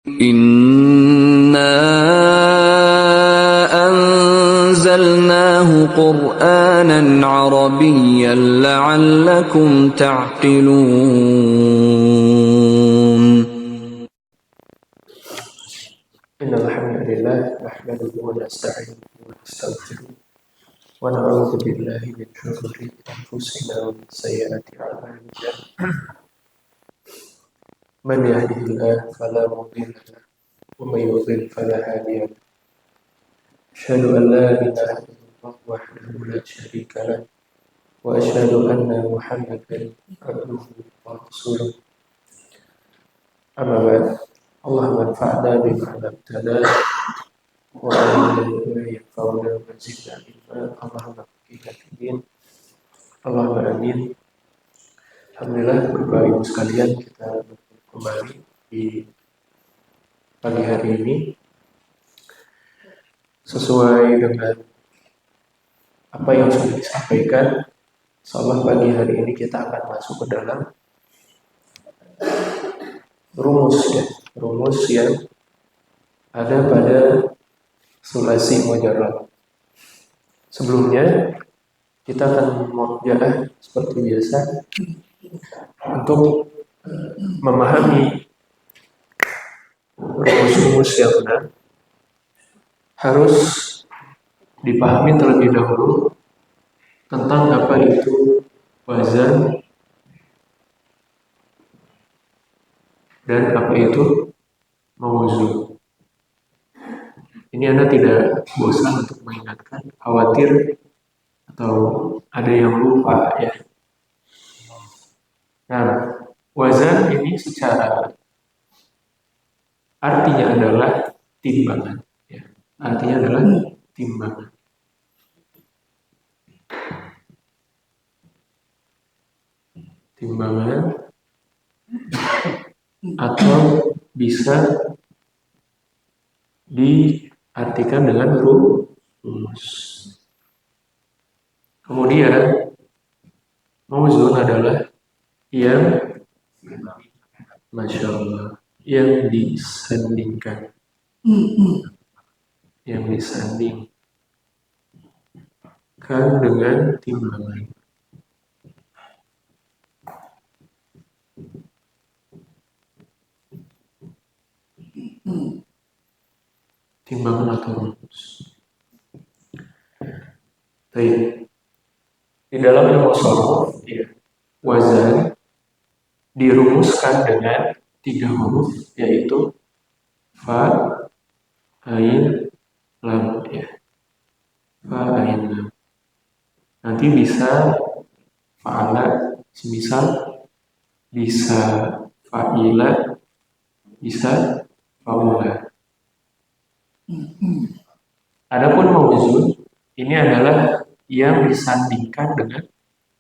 إنا أنزلناه قرآنا عربيا لعلكم تعقلون. إن الحمد لله نحمده ونستعينه ونستغفره ونعوذ بالله من شرور أنفسنا ومن سيئات أعمالنا. من يهده الله فلا مضل له ومن يضلل فلا هادي له. أشهد أن لا إله إلا الله وحده لا شريك له وأشهد أن محمدا عبده ورسوله. أما بعد، اللهم انفعنا بما علمتنا وعلمنا ما ينفعنا وزدنا علما. اللهم فقهنا في الدين. Allahumma amin. Alhamdulillah, Bapak Ibu sekalian, kita bertemu kembali di pagi hari ini sesuai dengan apa yang sudah disampaikan. Insyaallah pagi hari ini kita akan masuk ke dalam rumus yang ada pada sulasi mujarrad. Sebelumnya kita akan murojaah seperti biasa untuk memahami rumus-rumus yang benar. Harus dipahami terlebih dahulu tentang apa itu wazan dan apa itu mawzun. Ini Anda tidak bosan untuk mengingatkan, khawatir atau ada yang lupa ya. Nah, wazan ini secara artinya adalah timbangan ya. Artinya adalah timbangan. Timbangan atau bisa diartikan dengan rumus. Kemudian mawzun adalah yang Masya Allah, yang disandingkan, yang disandingkan dengan timbangan. Timbangan atau rumus. Baik. Di dalam ilmu sharaf, ya, wazan dirumuskan dengan 3 huruf, yaitu fa, ain, lam ya. Fa, ain, lam. Nanti bisa fa'ala, semisal bisa fa'ila, bisa fa'ula. Adapun mawzun ini adalah yang disandingkan dengan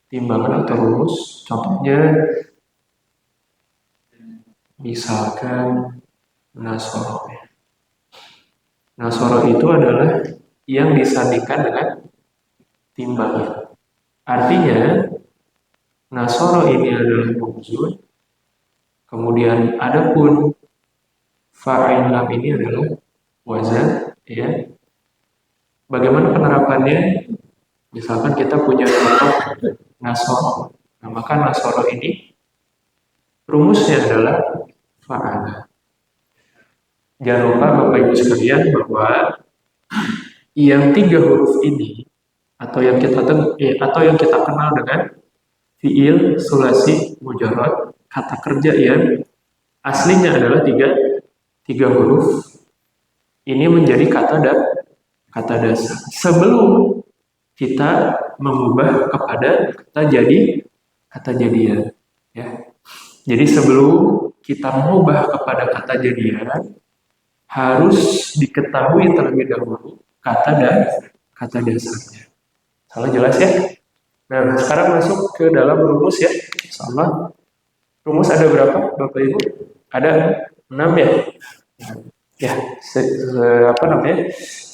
timbangan atau rumus. Contohnya misalkan nasoro. Nasoro itu adalah yang disandingkan dengan timbangan. Artinya nasoro ini adalah mawzun. Kemudian adapun fa'in lam ini adalah wazan ya. Bagaimana penerapannya? Misalkan kita punya contoh nasoro. Nah, maka nasoro ini rumusnya adalah fa'ala. Jangan lupa Bapak Ibu sekalian bahwa yang 3 huruf ini atau yang kita kenal dengan fiil sulasi mujarrad, kata kerja yang aslinya adalah 3 huruf. Ini menjadi kata dasar. Sebelum kita mengubah kepada kata jadian ya. Jadi sebelum kita mengubah kepada kata jadian harus diketahui terlebih dahulu kata dasarnya. Salah jelas ya? Nah, sekarang masuk ke dalam rumus ya. Insyaallah. Rumus ada berapa Bapak Ibu? Ada 6 ya? Ya,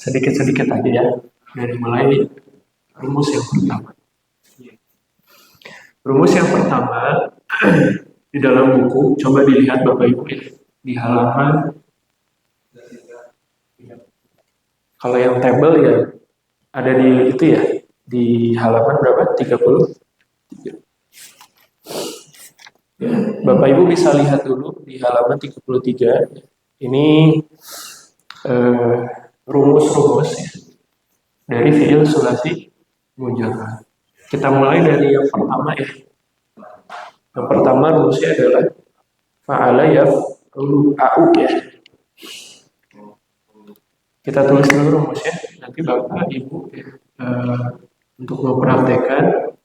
sedikit-sedikit aja ya. Dari mulai rumus yang pertama. Rumus yang pertama di dalam buku, coba dilihat Bapak Ibu ya, di halaman Kalau yang table ya ada di itu ya, di halaman berapa? 30. Ya, Bapak Ibu bisa lihat dulu di halaman 33. Ini eh, rumus-rumus ya, dari fiil sulasi mujarrad. Kita mulai dari yang pertama ya. Yang pertama rumusnya adalah fa'ala yaf'ulu au ya. Kita tulis dulu rumusnya, nanti Bapak Ibu ya, untuk mempraktekkan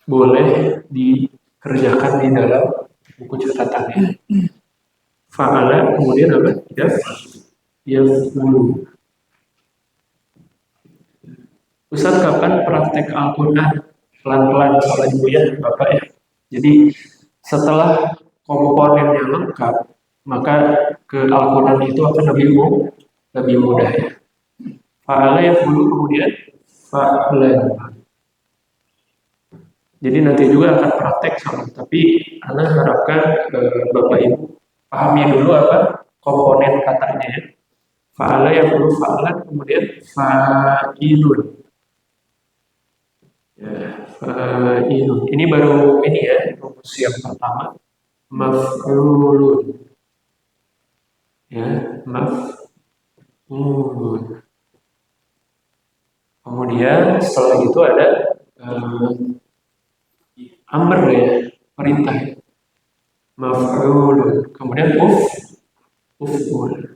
boleh dikerjakan di dalam buku catatannya. Fa'ala kemudian apa? Yaf'ulu. Ustaz kapan praktek Al-Quran? Pelan-pelan soal ibu ya Bapak ya. Jadi setelah komponennya lengkap, maka ke Al-Quran itu akan lebih mudah ya. Fa'ala yaf'ulu kemudian fa'lan. Jadi nanti juga akan praktek soal, tapi Ana harapkan Bapak Ibu pahami dulu apa komponen katanya ya. Fa'ala yaf'ulu fa'lan kemudian fa'ilun. Ya, fa'ilun. Ini baru ini ya, rumus yang pertama. Maf'ulun. Ya, maf'ulun. Kemudian setelah itu ada amr ya, perintah. Maf'ulun. Kemudian uf'ul.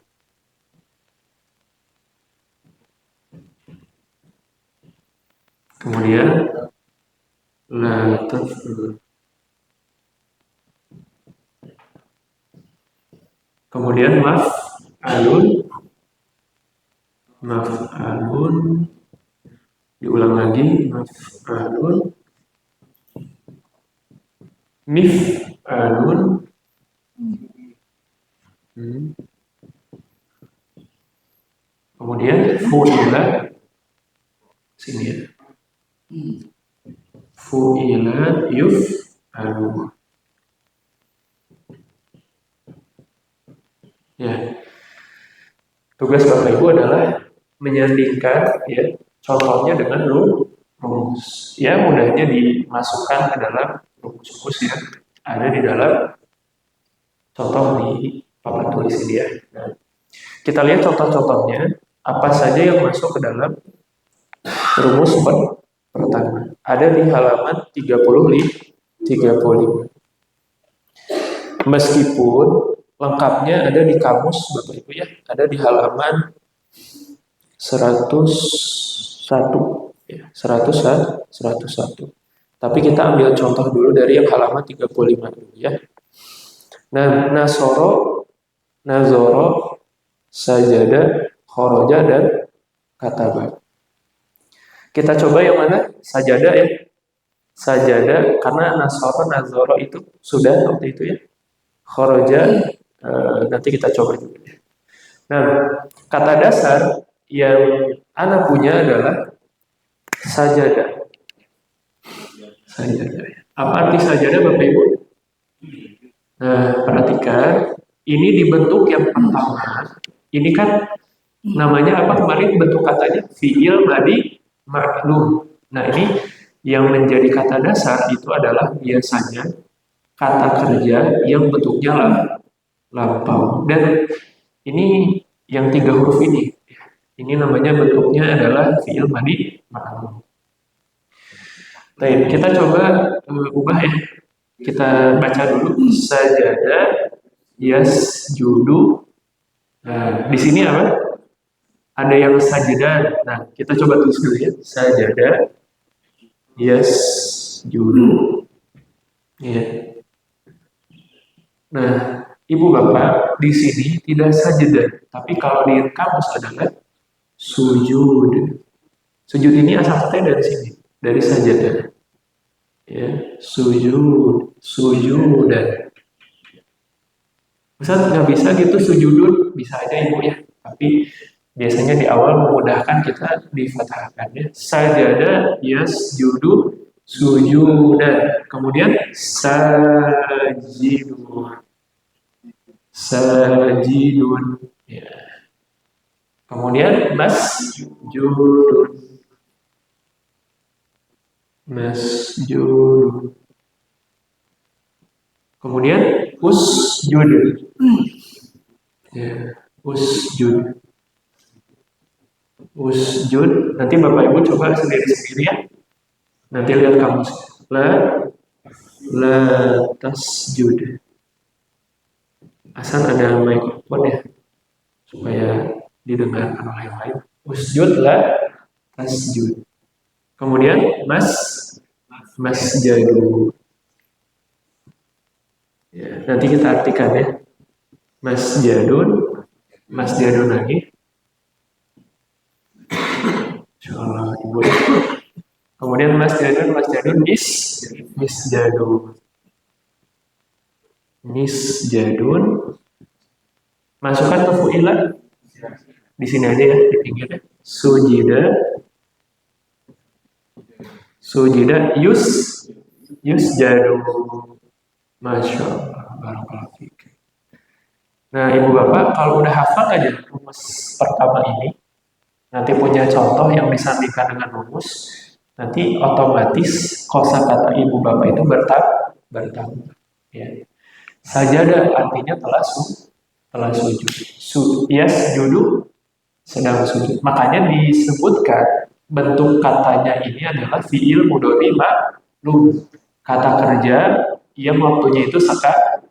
Kemudian la taf'ul. Kemudian maf'alun. Diulang lagi maf'alun. Mif'alun. Kemudian fu'ila. Sini ya. Fu'ila yuf'alu. Ya. Tugas Bapak Ibu adalah menyandingkan ya contohnya dengan rumus. Ya, mudahnya dimasukkan ke dalam rumus-rumus yang ada di dalam contoh di papan tulis ini ya. Nah, kita lihat contoh-contohnya apa saja yang masuk ke dalam rumus pertama. Ada di halaman 35. Meskipun lengkapnya ada di kamus Bapak Ibu ya, ada di halaman 101 ya, 101. Tapi kita ambil contoh dulu dari yang halaman 35 dulu ya. Nah, nazoro, sajada, khoroja dan kataba. Kita coba yang mana? Sajada ya. Sajada karena nazoro itu sudah waktu itu ya. Khoroja nanti kita coba dulu ya. Nah, kata dasar yang Ana punya adalah sajada. Sajada. Apa arti sajada Bapak Ibu? Nah, perhatikan. Ini dibentuk yang pertama. Ini kan namanya apa kemarin bentuk katanya? Fi'il madi ma'lum. Nah, ini yang menjadi kata dasar itu adalah biasanya kata kerja yang bentuknya lampau. Dan ini yang 3 huruf ini. Ini namanya bentuknya adalah fi'il madi ma'lum. Baik, kita coba ubah ya. Kita baca dulu sajada yasjudu. Nah, di sini apa? Ada yang sajada. Nah, kita coba tulis dulu ya. Sajada yasjudu. Ya. Nah, Ibu Bapak di sini tidak sajada, tapi kalau di kamus adalah sujud. Sujud ini asal katanya dari sini, dari sajada. Ya, sujudan. Ustaz nggak bisa gitu sujudun, bisa aja Ibu ya. Tapi biasanya di awal memudahkan kita difathahkan ya. Sajada yasjudu sujudan. Kemudian sajidun. Ya. Kemudian masjudun. Masjudun. Kemudian usjud. Ya, usjud. Usjud. Nanti Bapak Ibu coba sendiri-sendiri ya. Nanti lihat kamus. La tasjud. Asal ada mikrofon ya, supaya didengarkan oleh yang lain. Usjud la tasjud. Kemudian masjadu. Ya, nanti kita artikan ya. Masjadun lagi. Insyaallah Ibu. Kemudian masjadun misjadun. Masukkan ke fu'ilah. Di sini aja ya, di pinggirnya. Sujida yusjadu. Masya Allah, barakallahu fiik. Nah, Ibu Bapak, kalau udah hafal aja rumus pertama ini, nanti punya contoh yang disandingkan dengan rumus, nanti otomatis kosakata Ibu Bapak itu bertambah. Ya. Sajada artinya telah sujud. Yasjudu sedang sujud. Makanya disebutkan bentuk katanya ini adalah fi'il mudhari ma'lum. Kata kerja yang waktunya itu sekarang.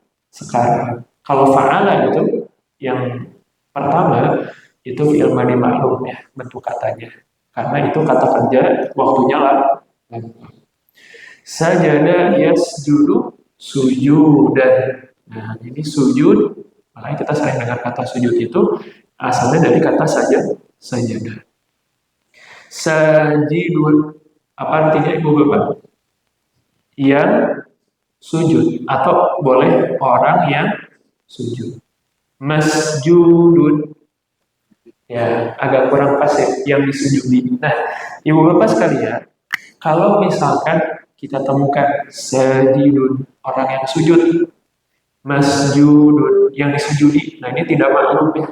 Kalau fa'ala itu yang pertama itu fi'il madhi ma'lum ya, bentuk katanya. Karena itu kata kerja waktunya lalu. Sajada yasjudu sujudan. Nah, ini sujud. Makanya kita sering dengar kata sujud itu asalnya dari kata sajadah. Sajidun. Apa artinya Ibu Bapak? Yang sujud, atau boleh orang yang sujud. Masjudun. Ya, agak kurang pas ya, yang disujudi. Nah, Ibu Bapak sekalian, kalau misalkan kita temukan sajidun, orang yang sujud, masjudun, yang disujudi, nah ini tidak maklum ya.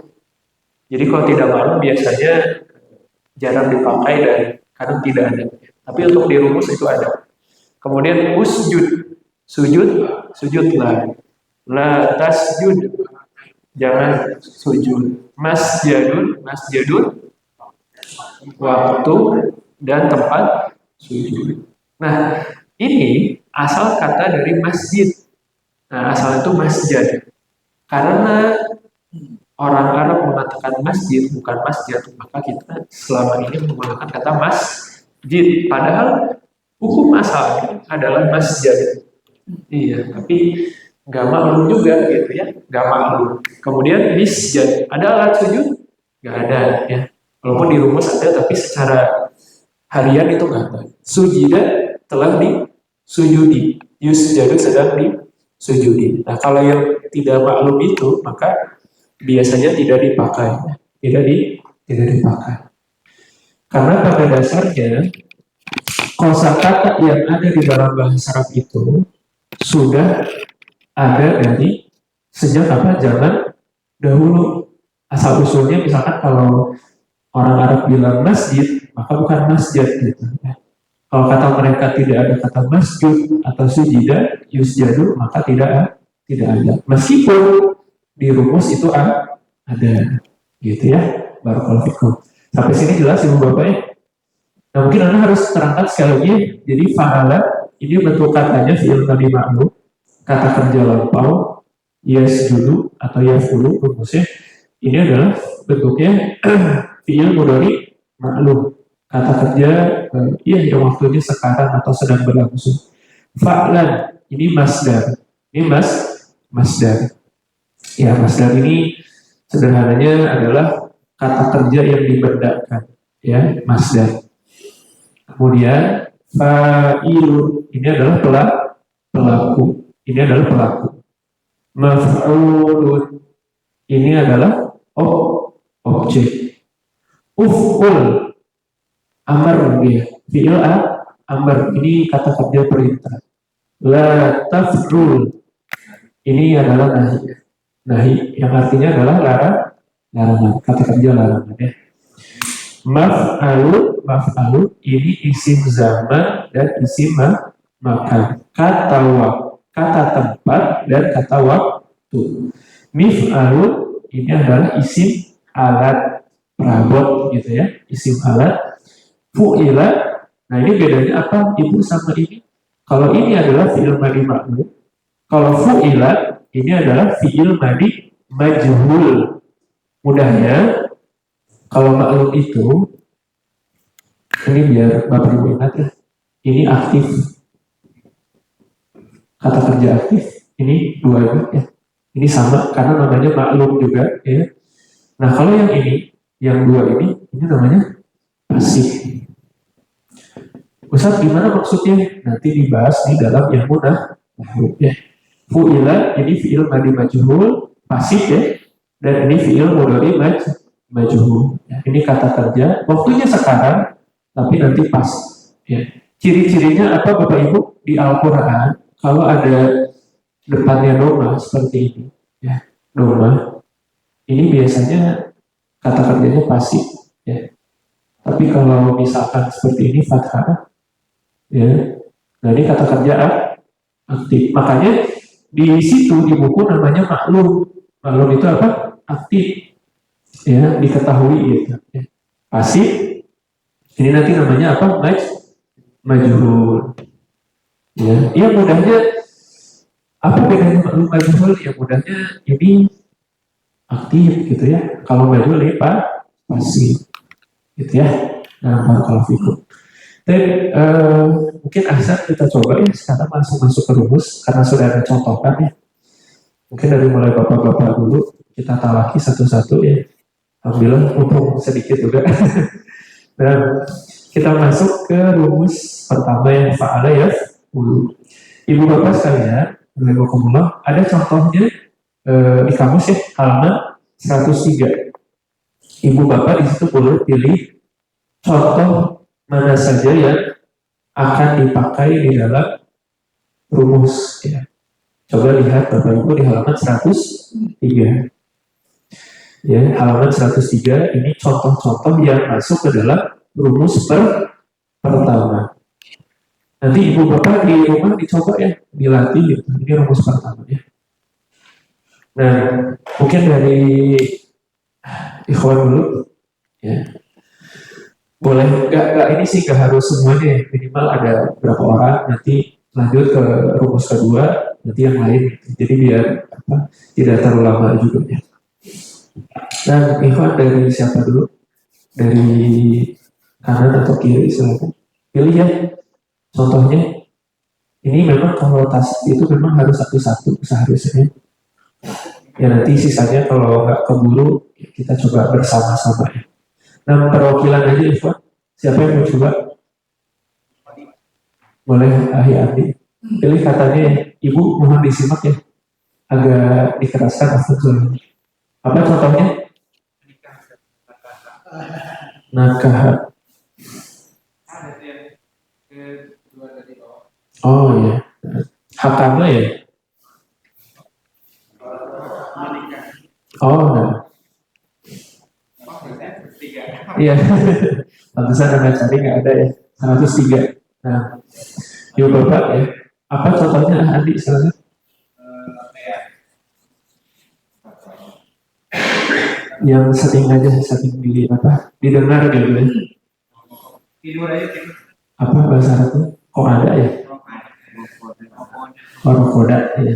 Jadi kalau tidak maklum biasanya jarang dipakai dan kadang tidak ada. Tapi untuk di rumus itu ada. Kemudian sujudlah. La tasjud, jangan sujud. Masjadun, waktu dan tempat sujud. Nah, ini asal kata dari masjid. Nah, asal itu masjid. Karena orang Arab mengatakan masjid, bukan masjid, maka kita selama ini menggunakan kata masjid. Padahal hukum asalnya adalah masjid. Iya, tapi nggak maklum juga gitu ya, nggak maklum. Kemudian misjad, ada alat sujud? Nggak ada ya. Walaupun di rumus ada, tapi secara harian itu nggak ada. Sujida telah disujudi, yusjadu sedang disujudi. Nah, kalau yang tidak maklum itu, maka biasanya tidak dipakai, tidak dipakai. Karena pada dasarnya kosakata yang ada di dalam bahasa Arab itu sudah ada dari sejak zaman dahulu. Asal usulnya misalkan kalau orang Arab bilang masjid, maka bukan masjid gitu. Kalau kata mereka tidak ada kata masjid atau sujida, yusjadu, maka tidak ada. Meskipun di rumus itu ada, gitu ya. Barakallahu fikum. Sampai sini jelas Ibu Bapak ya. Nah, mungkin Anda harus terangkan sekali lagi. Jadi fa'ala ini bentuk katanya fi'il madhi ma'lum, kata kerja lampau, yasjudu atau yaf'ulu rumusnya. Ini adalah bentuknya fi'il mudhari ma'lum, kata kerja yang waktunya sekarang atau sedang berlangsung. Fa'lan ini masdar. Ini masdar. Ya, masdar ini sederhananya adalah kata kerja yang dibendakan, ya, masdar. Kemudian fa'ilun ini adalah pelaku. Ini adalah pelaku. Maf'ulun ini adalah objek. Uf'ul amar dia. Fi'il amar ini kata kerja perintah. La taf'ul ini adalah nahi yang artinya adalah larangan, kata kerja larangan ya. Maf'alu ini isim zaman dan isim makan. Kata tempat dan kata waktu. Mif'alu ini adalah isim alat perabot gitu ya, isim alat. Fu'ila, nah ini bedanya apa ibu sama ini? Kalau ini adalah fi'il madi ma'lum, kalau fu'ila ini adalah fi'il madi majhul. Mudahnya kalau maklum itu, ini biar Bapak Ibu ingat ya, ini aktif. Kata kerja aktif, ini dua ya. Ini sama karena namanya maklum juga ya. Nah kalau yang ini, yang dua ini namanya pasif. Ustaz gimana maksudnya? Nanti dibahas di dalam yang mudah. Ya. Fu'ila ini fi'il madi majhul, pasif ya. Dan ini fi'il mudhari majhul. Ya. Ini kata kerja, waktunya sekarang, tapi nanti pas. Ya. Ciri-cirinya apa Bapak Ibu? Di Al-Quran, kalau ada depannya doma seperti ini, ya, doma, ini biasanya kata kerjanya pasif. Ya. Tapi kalau misalkan seperti ini fathah, ya, nah ini kata kerja aktif. Makanya di situ di buku namanya maklum. Maklum itu apa? Aktif. Ya, diketahui gitu. Ya. Pasif. Ini nanti namanya apa? Majhul. Ya, ya mudahnya apa bedanya maklum majhul? Ya mudahnya ini aktif gitu ya. Kalau majhul ini pasif. Gitu ya. Nah, barakallahu fikum. Dan mungkin Ahsan kita coba ya sekarang langsung masuk ke rumus karena sudah ada contohkan ya. Mungkin dari mulai bapak-bapak dulu kita talaki satu-satu ya. Alhamdulillah mumpung sedikit juga. Dan kita masuk ke rumus pertama yang fa'ala ya. Ibu bapak sekalian, ada contohnya di kamus ya halaman 103. Ibu bapak di situ boleh pilih contoh mana saja yang akan dipakai di dalam rumus ya. Coba lihat Bapak Ibu di halaman 103. Ya, halaman 103 ini contoh-contoh yang masuk ke dalam rumus pertama. Nanti Ibu Bapak di rumah dicoba ya, dilatih gitu. Ini rumus pertama ya. Nah, mungkin dari ikhwan dulu ya. Boleh nggak ini sih nggak harus semuanya ya. Minimal ada berapa orang nanti lanjut ke rumus kedua nanti yang lain jadi biar apa tidak terlalu lama juga ya. Dan Ikhwan dari siapa dulu? Dari kanan atau kiri silakan pilih ya. Contohnya ini memang kalau tas itu memang harus satu-satu seharusnya ya, nanti sisanya kalau nggak keburu kita coba bersama-sama ya. Nah perwakilan aja Ikhwan, siapa yang mau coba? Boleh Ahi Andi pilih katanya ya. Ibu mohon disimak ya, agak dikeraskan apa contohnya? Nakah. Oh ya, hakama ya. Oh nah. Iya, pantesan dengan cari nggak ada ya. 103. Nah, yuk Bapak ya. Apa contohnya Andi silakan? Yang sering aja sering di apa didengar gitu ya. Tidur aja tidur. Apa bahasa Arabnya? Kok ada ya? Oh, rokoda ya.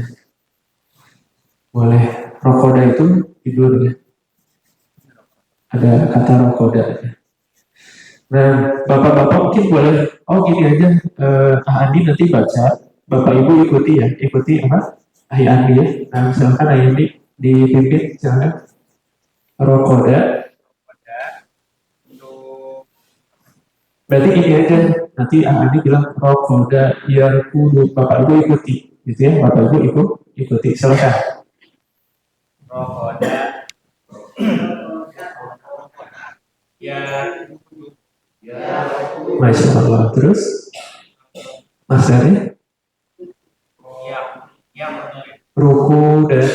Boleh. Rokoda itu tidur ya. Ada kata rokoda ya. Nah, bapak-bapak mungkin boleh. Oh gini aja. Andi nanti baca. Bapak Ibu ikuti ya. Ikuti apa? Ahi Andi ya. Nah, silakan Ahi Andi dipimpin silakan. Rokoda. Berarti gini aja, nanti Andi bilang rokoda yarkudu, Bapak Ibu ikuti, gitu ya, Bapak Ibu ikuti, silakan. Rokoda, Masya Allah, terus, Mas Dari, ruku dan,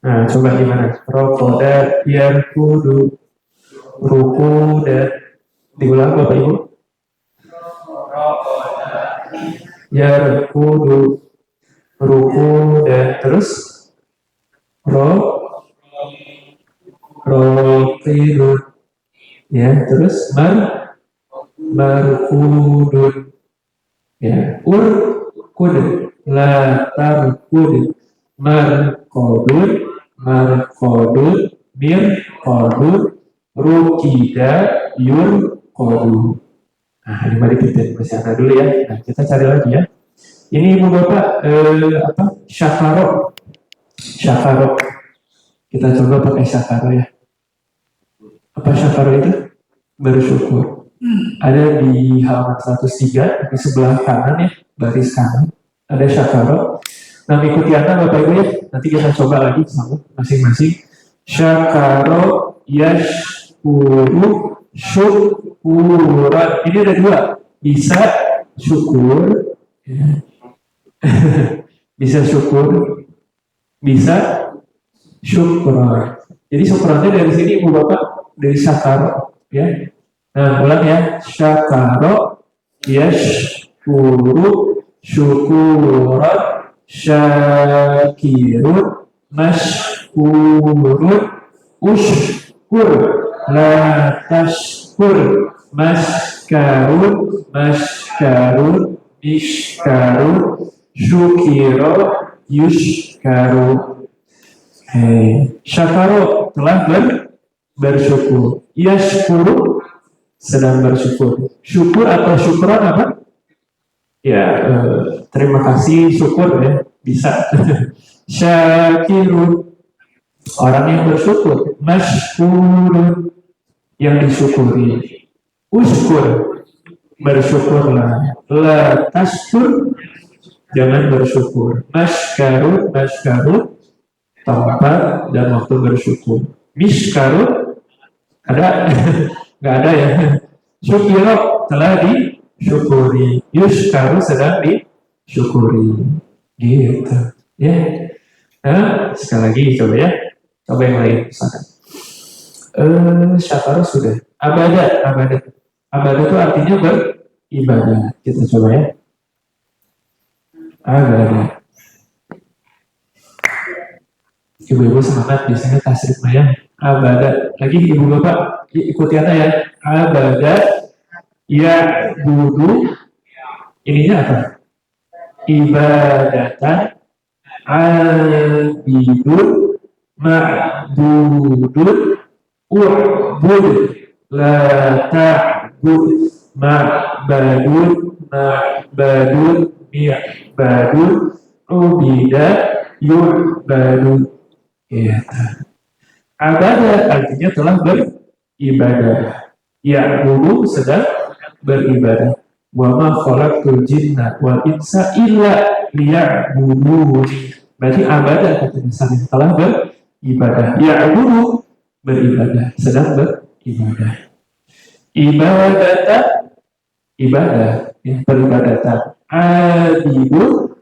nah coba gimana? Rokoda yarkudu, rukuda. Diulang Bapak Ibu. Yarkudu, rukuda. Terus ro, rokidun. Ya, terus markudun. Ya, urkud, la tarkud, markodun, mirkodun, rukida, yurkodu. Nah, ini mari kita bersama dulu ya. Nah, kita cari lagi ya. Ini Ibu Bapak syakaro. Syakaro. Kita coba pakai syakaro ya. Apa syakaro itu? Bersyukur. Ada di halaman 103 di sebelah kanan ya, baris kanan. Ada syakaro. Nah, ikuti Anda Bapak Ibu ya. Nanti kita coba lagi sama masing-masing. Syakaro yashkuru syukuran. Ini ada dua. Bisa syukur. Ya. Bisa syukur. Bisa syukuran. Jadi syukurannya dari sini Ibu Bapak, dari syakaro ya. Nah, ulang ya. Syakaro yashkuru syukuran syakirun mashkurun ushkur la tashkur maskarun mishkarun syukiro yushkaru. Syakaro telah bersyukur. Yashkuru sedang bersyukur. Syukur atau syukran apa? Ya, terima kasih, syukur ya, bisa. Syakirun, orang yang bersyukur. Mashkurun, yang disyukuri. Ushkur, bersyukurlah. La tashkur, jangan bersyukur. Mashkarun, tempat dan waktu bersyukur. Mishkarun, ada? Nggak ada ya. Syukiro, telah disyukuri. Yushkaru, sedang disyukuri. Gitu ya. Nah, sekali lagi coba ya. Coba yang lain misalkan. Syakaro sudah. Abada itu artinya beribadah. Kita coba ya. Abada. Ibu-ibu semangat, biasanya tasrif ya. Abada. Lagi ibu bapak ikuti Anda ya. Abada ya budu. Ininya apa? Ibadatan abidun ma'budun u'bud la ta'bud ma'badun mi'badun ubida yu'badun. Ya. Abada artinya telah beribadah. Ya budu sedang beribadah. Wa ma khalaqtul jinna wal insa illa liya'budun. Berarti abada kata misalnya telah beribadah. Ya'budu beribadah, sedang beribadah. Ibadah ya, peribadatan. Abidun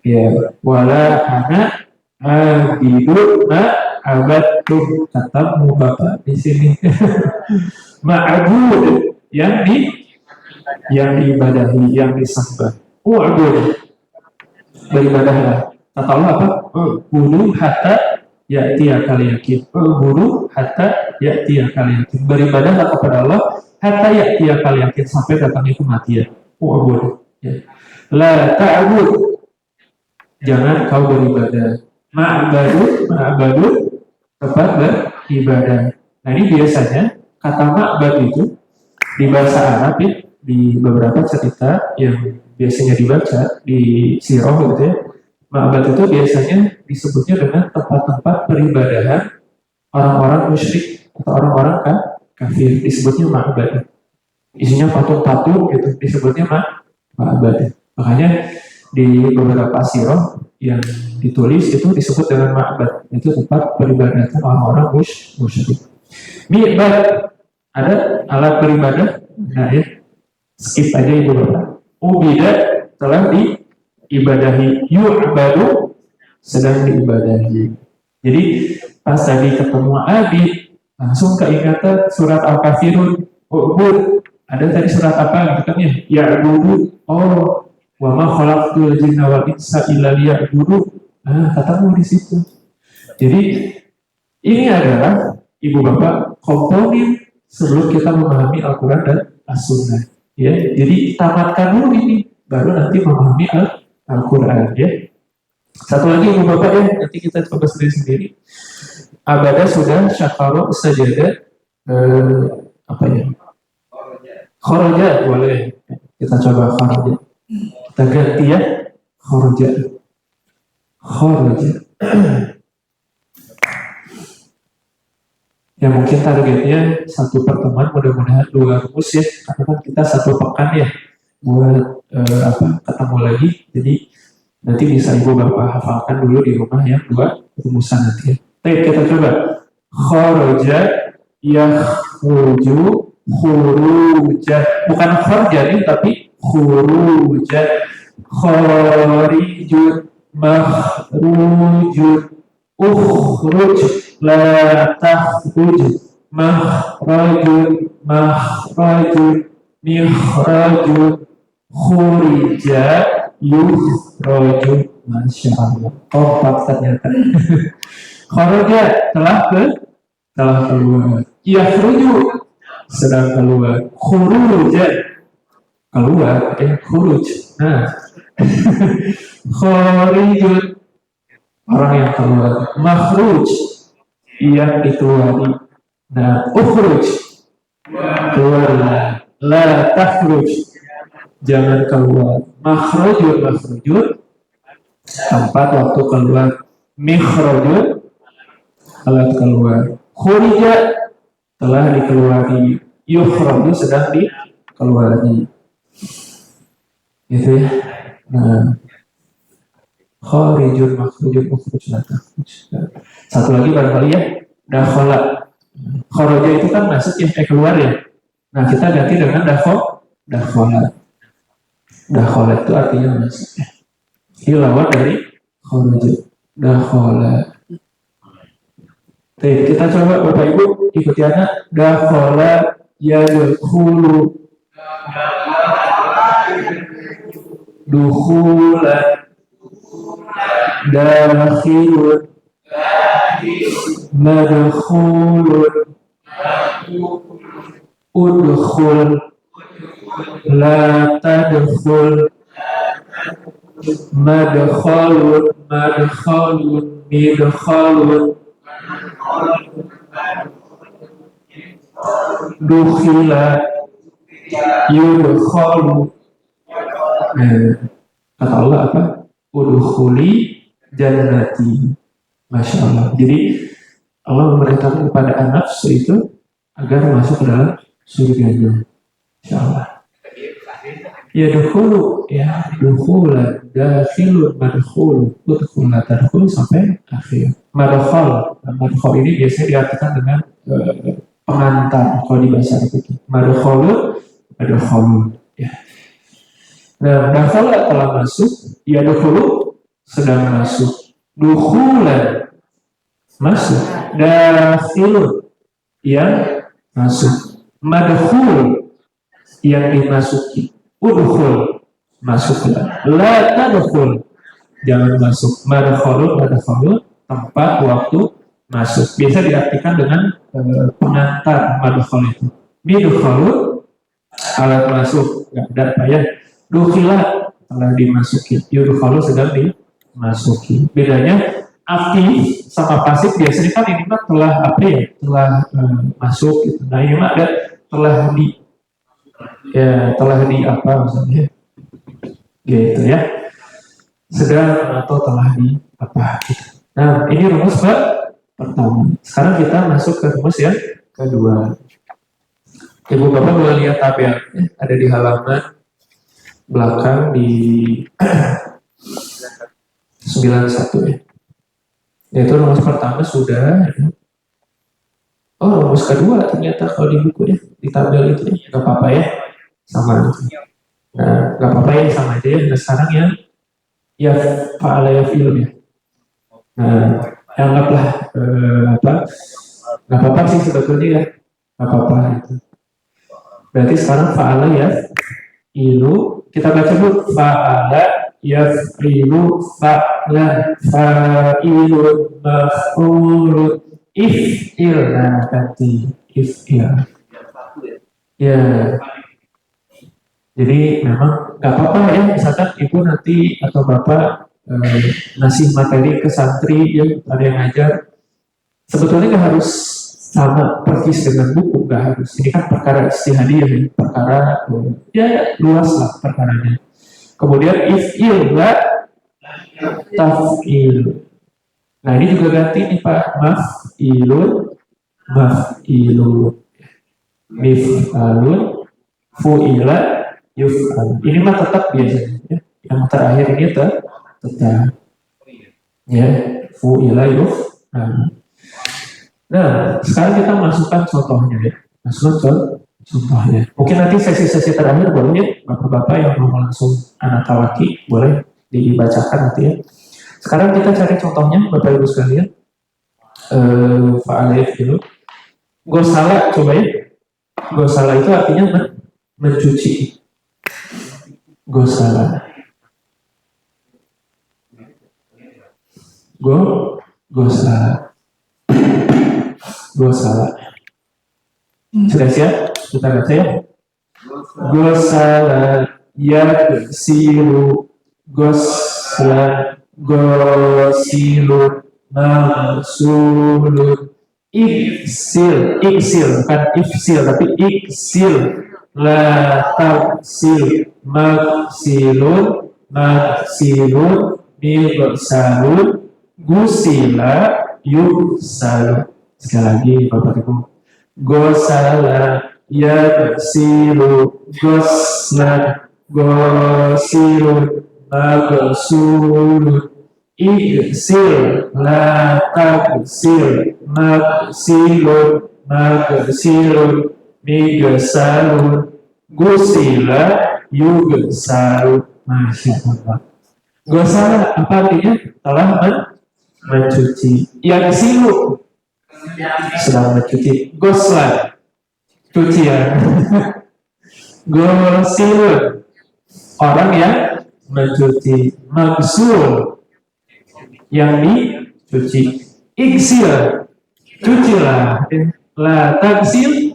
ya, wala ana abidun abadtum, katamu Bapak di sini. Ma'bud yang diibadahi, yang disembah. U'bud beribadahlah. Kata Allah apa? U'budu hatta ya'tiyakal yakin. U'budu hatta ya'tiyakal yakin. Beribadahlah kepada Allah hatta ya'tiyakal yakin, sampai datangnya kematian. U'bud ya. La ta'bud, jangan kau beribadah. Ma'badu tempat beribadah. Nah, ini biasanya kata ma'bad itu di bahasa Arab ya, di beberapa cerita yang biasanya dibaca di sirah gitu ya. Ma'bad itu biasanya disebutnya dengan tempat-tempat peribadahan orang-orang musyrik atau orang-orang kafir, disebutnya ma'bad. Isinya patung-patung gitu, disebutnya ma'bad. Makanya di beberapa sirah yang ditulis itu disebut dengan ma'bad, itu tempat peribadatan orang-orang musyrik. Mi'bad, ada alat beribadah. Nah ya, skip aja ibu bapak. Ubida telah diibadahi. Yu'badu sedang diibadahi. Jadi pas tadi ketemu Abi, langsung keingatan surat Al-Kafirun. Oh, Bu, ada tadi surat apa gitu kan ya? Ya guru. Oh, wa ma khalaqtul jinna wal insa illa liya'budun. Ketemu di situ. Jadi ini adalah ibu bapak komponen sebelum kita memahami Al-Quran dan As-Sunnah. Ya, jadi tamatkan dulu ini, baru nanti memahami Al-Quran. Ya. Satu lagi ibu bapak ya, nanti kita coba sendiri-sendiri. Abada sudah syakaro sajadah apa ya? Khoroja boleh. Kita coba khoroja. Kita ganti ya, khoroja. Khoroja. Ya mungkin targetnya satu pertemuan, mudah-mudahan 2 rumus ya, karena kan kita 1 pekan ya buat ketemu lagi. Jadi nanti bisa ibu bapak hafalkan dulu di rumah ya 2 rumusan nanti ya. Baik, kita coba. Khoroja yakhruju khuruja, bukan khorja nih tapi khuruja. Khorijun makhrujun ukhruj la takhruj makhrajun makhrajun mikhrajun khurija yukhrajun. Masya Allah, kompak ternyata. Kharaja telah keluar, yakhruju sedang keluar, khuruja keluar, khuruj. Nah, kharijun orang yang keluar, makhruj yang dikeluari. Nah, ukhruj keluarlah, la takhruj jangan keluar, makhrujun tempat waktu keluar, mikhrajun alat keluar, khurija telah dikeluari, yukhraju sedang dikeluari. Gitu ya. Nah, kharijun makhrujun ukhruj la takhruj. Satu lagi barangkali ya, dakhala. Kharaja itu kan masuk ya, keluar ya. Nah, kita ganti dengan dakhala. Dakhala itu artinya masuk ya. Ini lawan dari kharaja. Dakhala. Oke, kita coba Bapak Ibu ikuti anak. Dakhala yadkhulu. Dukhulan. Dakhilun. Madkhulun. Udkhul. La tadkhul. Madkhalun. Madkhalun. Midkhalun. Dukhila. Yudkhalu. Kata Allah apa? Udkhuli jannati. Masya Allah. Jadi Allah memerintahkan kepada anak itu agar masuk ke dalam surganya. Insya Allah. Ya dukhulu, ya dukhulan, dakhilun, madkhul, udkhul, tadkhul sampai akhir. Madkhal, madkhal ini biasanya diartikan dengan pengantar kalau di bahasa Arab itu. Madkhalun, madkhalun. Ya. Nah, dakhala telah masuk, ya dukhulu sedang masuk, dukhulan masuk, dakhilun yang masuk, madkhul yang dimasuki, udkhul masuk, la tadkhul jangan masuk, madkhalun tempat waktu masuk, biasa diartikan dengan pengantar madkhal itu. Midkhalun alat masuk, nggak ada apa ya. Dukhila telah dimasuki, yudkhalu sedang dimasuki. Bedanya aktif sama pasif, biasanya kan ini mah telah apa ya, telah masuk gitu. Nah ini mah ada telah di apa maksudnya gitu ya, sedang atau telah di apa gitu. Nah ini rumus pertama. Sekarang kita masuk ke rumus yang kedua. Ibu bapak boleh lihat tabel ada di halaman belakang di 91 ya. Yaitu rumus pertama sudah. Oh, rumus kedua ternyata kalau di buku ya, di tabel itu ya, nggak apa-apa ya, sama itu. Nah, nggak apa-apa ya, sama aja ya. Nah, sekarang ya fa'ala ya film ya. Nah, anggaplah nggak apa-apa sih sebetulnya ya, nggak apa-apa itu. Berarti sekarang fa'ala ya ilu, kita baca dulu fa'ala ya ilu fa'lan fa'ilun maf'ulun if'il. Nah ganti if'il ya. Jadi memang nggak apa-apa ya, misalkan ibu nanti atau bapak ngasih materi ke santri, ya ada yang ngajar, sebetulnya nggak harus sama persis dengan buku, nggak harus. Ini kan perkara istihadiyah, ya, perkara ya luas lah perkaranya. Kemudian if'il la taf'il. Nah ini juga ganti nih Pak, maf'ilun maf'ilun mif'alun fu'ila yuf'al. Ini mah tetap biasanya ya. Yang terakhir ini tetap ya fu'ila yuf'al. Nah, sekarang kita masukkan contohnya ya. Masukkan contohnya. Mungkin nanti sesi-sesi terakhir boleh ya, bapak-bapak yang mau langsung anak tawaki boleh dibacakan nanti ya. Sekarang kita cari contohnya, bapak ibu sekalian. Fa'alaif dulu. Gosala coba ya. Gosala itu artinya mencuci. Gosala. Gosala. Gosala. Sudah siap? Kita baca ya. Gosala yaksilu goslan gosilu magsulun iksil bukan ifsil tapi iksil la tafsil magsilun migsalun gusila yuksalun. Sekali lagi Bapak Ibu. Gosala yaksilu goslan gosilun magsulun iksil la taksil maksilun magsilun migsalun gusila yugsalun. Masya Allah. Gosala apa artinya? Telah mencuci. Yaksilu sedang mencuci. Goslan cucian. Gosilun orang yang mencuci. Magsul yang dicuci. Iksil cucilah. La taksil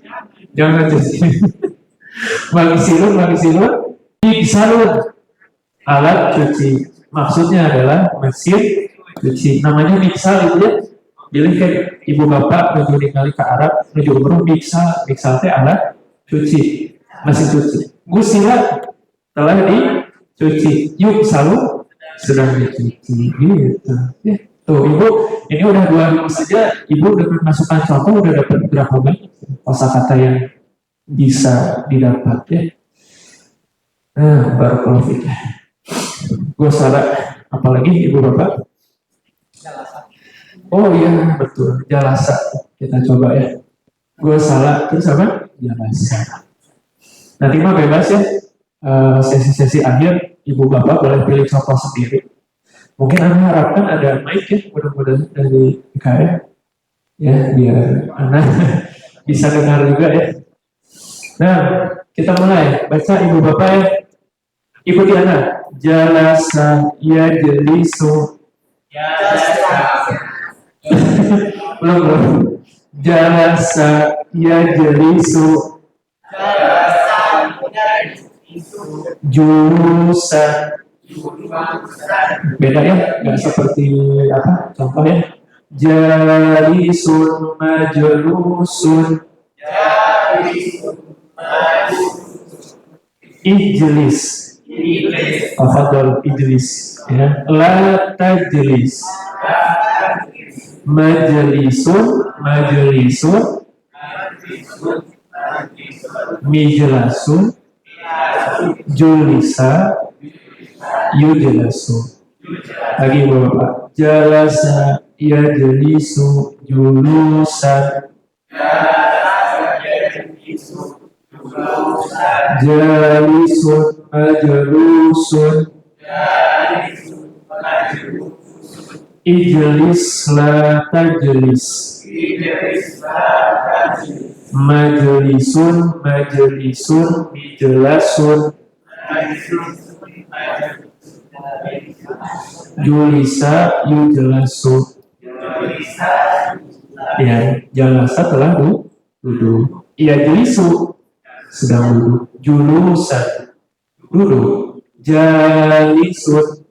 jangan cuci. Magsilun iksalun alat cuci. Maksudnya adalah mesin cuci. Namanya miksal itu ya. Pilih kan ibu bapak menuju kali ke Arab menuju umroh miksal teh alat cuci, mesin cuci. Gusila telah dicuci. Yuk selalu sedang dicuci gitu. Ya. Tuh ibu, ini udah 2 minggu saja ibu udah masukkan contoh, udah dapat berapa banyak kosakata yang bisa didapat ya. Nah, barakallahu fiik. Gue salah, apalagi ibu bapak? Oh iya betul, jalasa. Kita coba ya. Gue salah, terus apa? Jalasa. Nanti mah bebas ya. Sesi-sesi akhir, ibu bapak boleh pilih contoh sendiri. Mungkin Anda harapkan ada mic ya, mudah-mudahan dari IKM. Ya, biar anak bisa dengar juga ya. Nah, kita mulai. Baca ibu bapak ya. Ikuti anak. Jalasa yajlisu. Belum. Jalasa yajlisu. Jurusan. Beda ya, nggak seperti apa? Contoh ya. Jalisun majlusun. Ijlis. Afadol ijlis ya. La tajlis. Majlisun mijlasun julisa yujlasu. Lagi Bapak. Jalasa yajlisu julusan. Jalisun majlusun Ijlis la tajlis. Majlisun majlisun mijlasun. Julisa yujlasu. Ya, jalasa telah duduk. Iya jelisu sedang duduk. Julusan duduk. Jalisun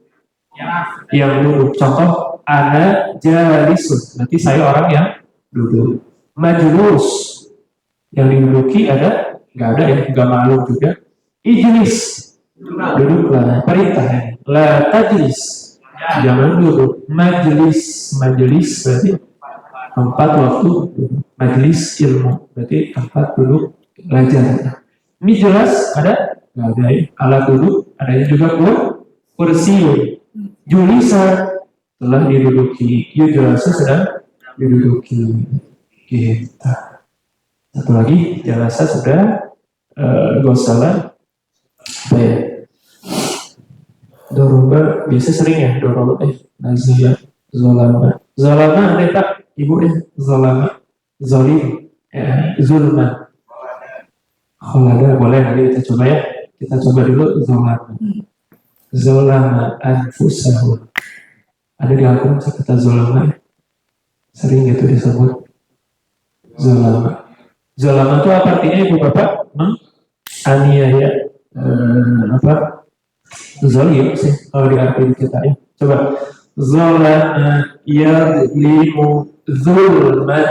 yang duduk. Contoh, ana jalisun. Berarti saya orang yang duduk. Majlus yang diduduki ada? Nggak ada ya, nggak malu juga. Ijlis duduklah. Perintah ya. La tajlis jangan duduk. Majelis berarti tempat waktu duduk. Majelis ilmu berarti tempat duduk belajar. Ini jelas ada? Nggak ada ya. Alat duduk adanya juga kursi. Julisa telah diduduki. Yujlasu sedang diduduki. Gitu. Satu lagi jalasa sudah. Gosala apa ya? Doroba biasa sering ya doroba nazia zolama ada tak ibu zolama zolim zulma. Kalau ada boleh nanti kita coba ya, kita coba dulu zolama anfusahu. Ada di Al-Quran kata zolama sering gitu disebut zolama itu apa artinya ibu bapak? Aniaya apa? Zolim sih kalau diartikan kita ya. Coba zolama yadlimu zulman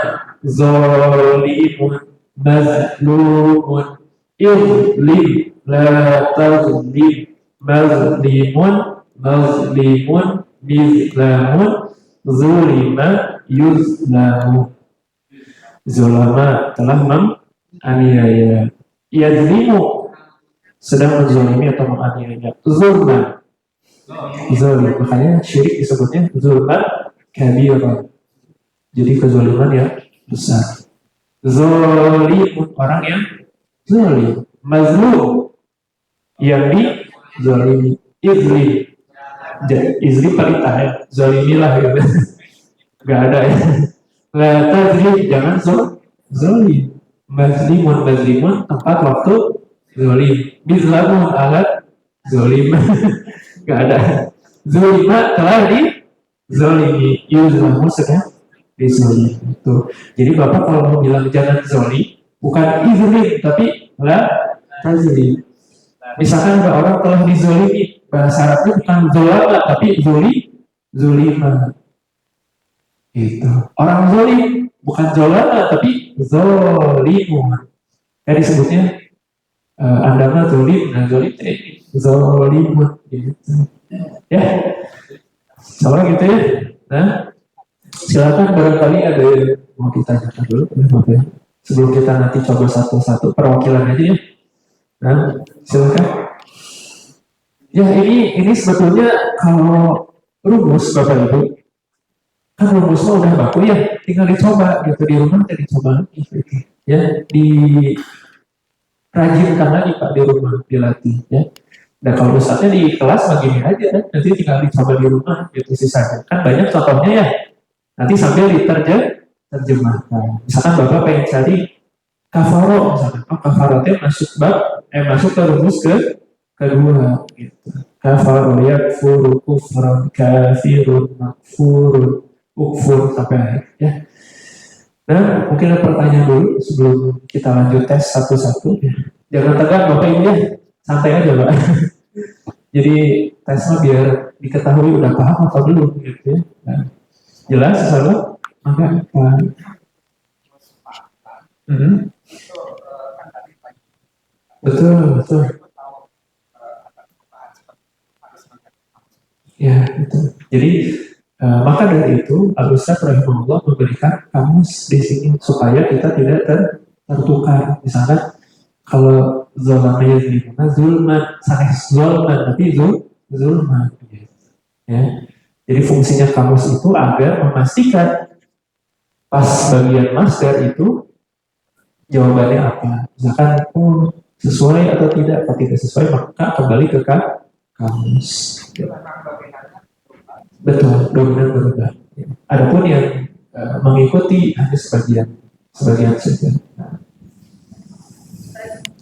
zolimun mazlumun idlim la tazlim mazlimun mizlamun zulima yuzlamu. Zolama telah menganiaya. Yadlimu sedang menzolimi atau menganiaya. Zulman zolim, makanya syirik disebutnya zulman kabira. Jadi kezoliman yang besar. Zolimun orang yang zolim. Mazlum yang dizolimi. Izlim perintah ya. Zolimilah gitu. Gak ada ya. La tazlim jangan zolim. Mazlimun tempat waktu zolim. Bizlamun alat zolim. Gak ada. Zolima telah dizolimi. Yuzlamu sedang dizolimi. Jadi Bapak kalau mau bilang jangan zolim, bukan izlim tapi la tazlim. Misalkan ada orang telah dizolimi, bahasa Arabnya bukan zolama tapi zolima. Itu. Orang zolim bukan zolama tapi zolimun. Disebutnya Anda mah zolim, nah zolim zolimun gitu. Ya, sama gitu ya. Nah, silakan barangkali ada yang mau ditanyakan dulu, ya. Sebelum kita nanti coba satu-satu perwakilan aja ya. Nah, silakan. Ya ini sebetulnya kalau rumus Bapak Ibu, kan rumusnya udah baku ya, tinggal dicoba gitu di rumah, dicoba lagi gitu. Ya rajinkan lagi Pak di rumah, dilatih ya. Dan kalau misalnya di kelas begini aja, nanti tinggal dicoba di rumah gitu sisanya. Kan banyak contohnya ya. Nanti sambil diterjemahkan. Misalkan Bapak pengen cari kafaro, misalkan, kafaro itu masuk ke rumus kedua gitu. Kafaro yakfuru kufran kafirun makfurun ukfur sampai akhir ya. Nah, mungkin ada pertanyaan dulu sebelum kita lanjut tes satu-satu. Jangan tegang Bapak Ibu ya, santai aja Pak. Jadi tesnya biar diketahui udah paham atau belum gitu ya. Nah, jelas salah? Maka betul. Ya, betul. Jadi maka dari itu Al-Ustaz rahimahullah memberikan kamus di sini supaya kita tidak tertukar. Misalkan kalau zolamnya gimana, zulman, sanes zulman, tapi zulman. Ya. Jadi fungsinya kamus itu agar memastikan pas bagian masdar itu jawabannya apa. Misalkan sesuai atau tidak, kalau tidak sesuai maka kembali ke kamus. Betul, dominan berubah. Adapun yang mengikuti hanya sebagian saja.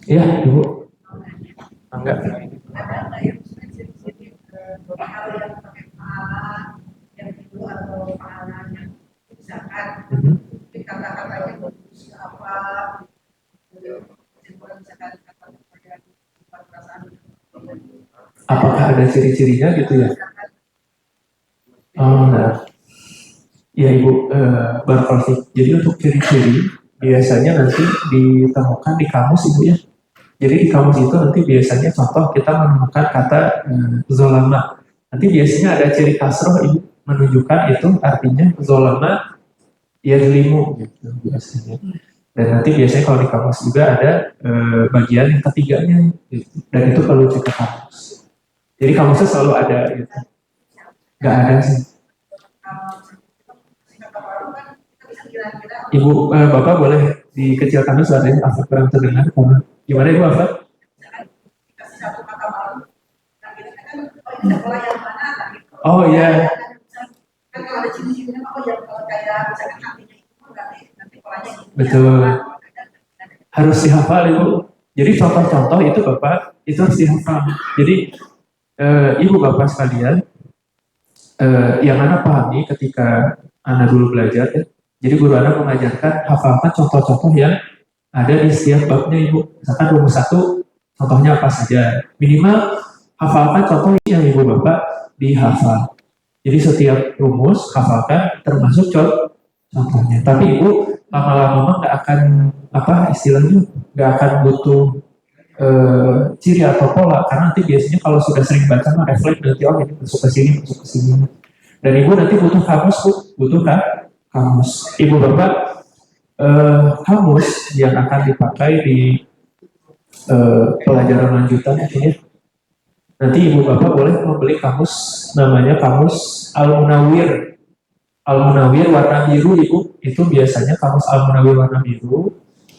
Iya, Ibu. Enggak. Ada nggak yang ciri-ciri hal yang pakai pahala yang itu atau pahala yang misalkan kata-katanya bagus apa misalkan kata-kata yang perasaan Apakah ada ciri-cirinya gitu ya? Oh, nah. Ya Ibu, Barakallahu. Jadi untuk ciri-ciri biasanya nanti ditemukan di kamus Ibu ya. Jadi di kamus itu nanti biasanya contoh kita menemukan kata zolama. Nanti biasanya ada ciri kasroh Ibu menunjukkan itu artinya zolama yazlimu gitu biasanya. Dan nanti biasanya kalau di kamus juga ada bagian yang ketiganya gitu. Dan itu perlu cek ke kamus. Jadi kamusnya selalu ada gitu. Nggak ada sih. Ibu, Bapak boleh dikecilkan suaranya, Afat kurang terdengar. Gimana Ibu Afat? Oh iya. Betul. Harus dihafal Ibu. Jadi contoh-contoh itu Bapak, itu harus dihafal. Jadi Ibu Bapak sekalian, yang Anda pahami ketika Anda dulu belajar ya. Jadi guru Anda mengajarkan hafalkan contoh-contoh yang ada di setiap babnya Ibu. Misalkan rumus 1, contohnya apa saja. Minimal hafalkan contoh yang Ibu Bapak dihafal. Jadi setiap rumus hafalkan termasuk contohnya. Tapi Ibu lama-lama nggak akan istilahnya nggak akan butuh ciri atau pola karena nanti biasanya kalau sudah sering baca mah refleks nanti ini masuk ke sini. Dan Ibu nanti butuh kamus Bu, butuh kamus. Ibu Bapak kamus yang akan dipakai di pelajaran lanjutan ya. Nanti Ibu Bapak boleh membeli kamus namanya kamus Al-Munawwir. Al-Munawwir warna biru Ibu, itu biasanya kamus Al-Munawwir warna biru.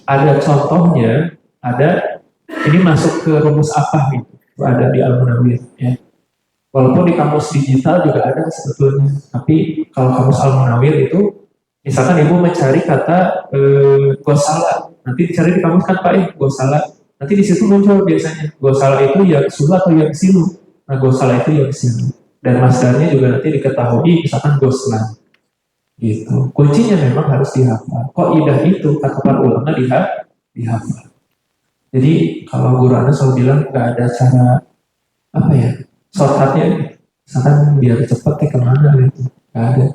Ada contohnya, ada ini masuk ke rumus apa gitu. Itu ada di Al-Munawwir ya. Walaupun di kamus digital juga ada sebetulnya, tapi kalau kamus Al-Munawwir itu misalkan Ibu mencari kata gosala, nanti dicari di kamus kan Pak gosala. Nanti di situ muncul biasanya gosala itu yang sulu atau yang silu. Nah gosala itu yang silu. Dan masdarnya juga nanti diketahui misalkan goslan. Gitu. Kuncinya memang harus dihafal. Qaidah itu kata para ulama dihafal. Jadi kalau guru Anda selalu bilang nggak ada cara shortcutnya, misalkan biar cepat kemana gitu, nggak ada.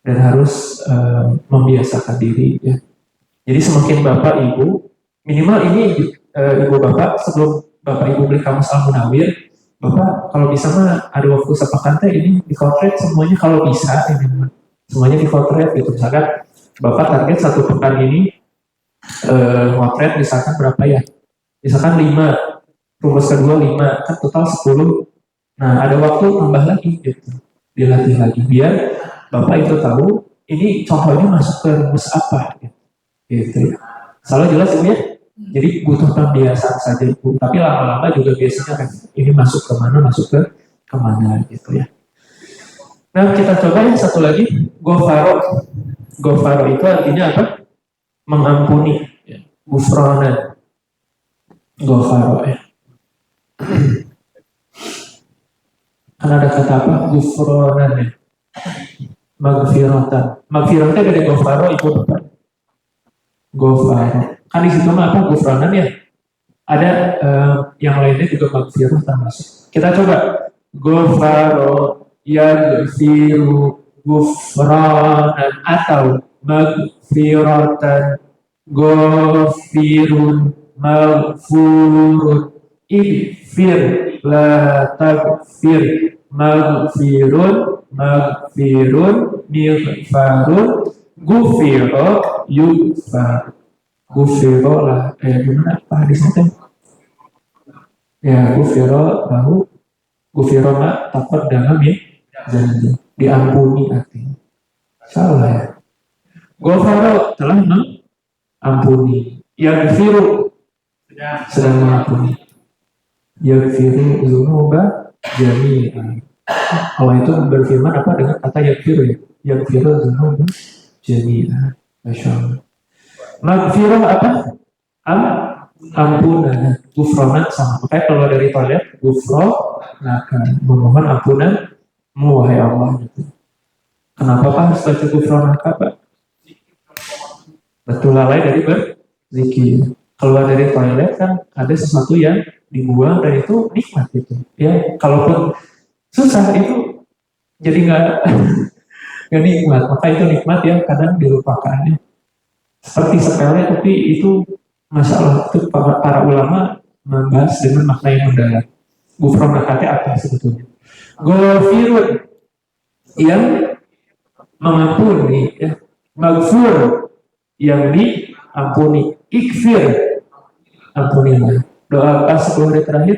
Dan harus membiasakan diri ya. Jadi semakin Bapak Ibu minimal ini Ibu Bapak sebelum Bapak Ibu beli kamus Al-Munawwir, Bapak kalau bisa mah ada waktu sepekan ini dikotret semuanya kalau bisa ini semuanya dikotret gitu. Misalkan Bapak target 1 pekan ini ngotret misalkan berapa ya? Misalkan 5, rumus kedua 5, kan total 10. Nah ada waktu tambah lagi gitu, dilatih lagi biar Bapak itu tahu ini contohnya masuk ke rumus apa gitu. Salah jelas Ibu ya? Jadi butuh pembiasaan saja Ibu. Tapi lama-lama juga biasanya kan ini masuk ke mana gitu ya. Nah kita coba yang satu lagi, gofaro. Gofaro itu artinya apa? Mengampuni. Ya. Gufranan. Gofaro ya. Kan ada kata apa? Gufranan ya. Magfiratan. Magfiratan dari gofaro itu apa? Gofaro. Kan di situ mah apa? Gufranan ya. Ada yang lainnya juga magfiratan masuk. Kita coba. Gofaro. Yaghfiru gufranan atau magfiratan ghafirun maghfurun igfir la taghfir maghfirun mighfarun gufiro yugfar gufiro lah gimana apa hadisnya ya gufiro lahu gufiro ma takut dalam ya janji diampuni artinya salah ya. Ghafaro telah mengampuni, yaghfiru sedang mengampuni, yaghfiru dzunuba jami'an Allah itu berfirman apa dengan kata yaghfiru ya? Yaghfiru dzunub jami'an. Masya Allah. Maghfirah apa? Ampunan, gufronan sama. Makanya kalau dari toilet, gufronaka, memohon ampunan, wahai Allah. Gitu. Kenapa Pak harus baca gufronaka Pak? Betul lalai dari berzikir. Keluar dari toilet kan ada sesuatu yang dibuang dan itu nikmat gitu. Ya, kalaupun susah itu jadi nggak nikmat. Maka itu nikmat ya kadang dilupakannya. Seperti sepele tapi itu Masya Allah itu para ulama membahas dengan makna yang mendalam. Gufronaka apa sebetulnya? Ghafirun yang mengampuni, ya. Maghfur yang diampuni. Ikfir ampunilah. Doa pas 10 hari terakhir.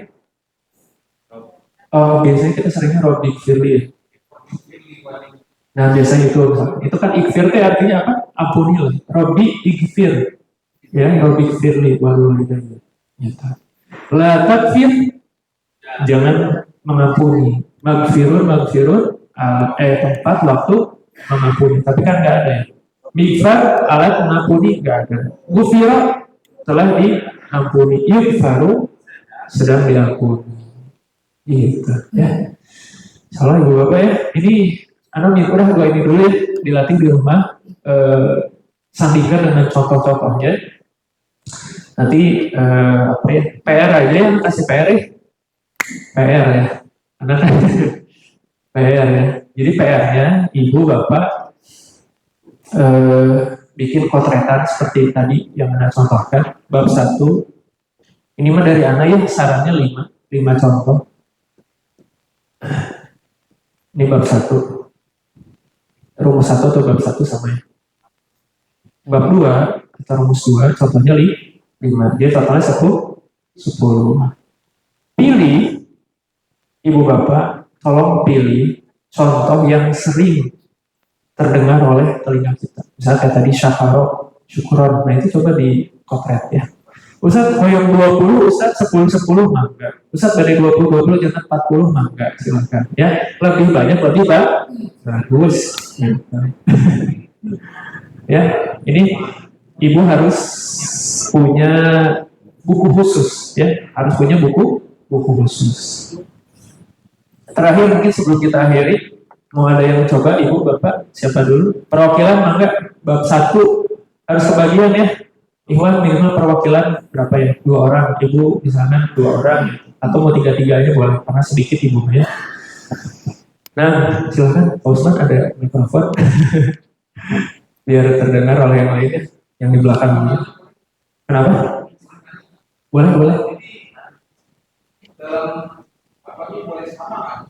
Biasanya kita seringnya Robbi Firli. Nah biasanya itu kan ikfir itu artinya apa? Ampunilah. Robbi ikfir. Ya, Robbi Firli walidayya. La takfir, jangan mengampuni. Maghfirun tempat waktu mengampuni. Tapi kan nggak ada ya. Mikfar alat mengampuni nggak ada. Gufira telah diampuni. Yukfaru sedang diampuni. Gitu ya. Salah ibu bapak ya. Ini anak udah dua ini dulu ya, dilatih di rumah. Sandingkan dengan contoh-contohnya. Nanti apa ya? PR aja ya, kasih PR ya. PR ya. Anak PR ya. Jadi PR-nya ibu bapak bikin potretan seperti tadi yang Anda contohkan, bab 1. Ini mah dari Anda ya, sarannya 5 contoh. Ini bab 1. Rumus 1 atau bab 1 sama ya. Bab 2, kita rumus 2, contohnya 5. Dia totalnya 10. Pilih, ibu bapak, tolong pilih contoh yang sering terdengar oleh telinga kita. Misalnya kayak tadi syakaro, syukuron. Nah itu coba di potret ya. Ustaz, yang 20, Ustaz 10 mah enggak. Ustaz dari 20 jangan 40 mah enggak. Silakan ya. Lebih banyak lebih bagus. Ya, ini ibu harus punya buku khusus ya. Harus punya buku khusus. Terakhir mungkin sebelum kita akhiri, mau ada yang coba ibu bapak siapa dulu? Perwakilan mangga bab 1 harus kebagian ya. Ikhwan minimal perwakilan berapa ya? 2 orang, ibu di sana 2 orang atau mau 3-3 aja boleh karena sedikit ibunya. Nah, silakan Pak Usman ada mikrofon biar terdengar oleh yang lainnya yang di belakang. Kenapa? Boleh. Dalam apa ini boleh sama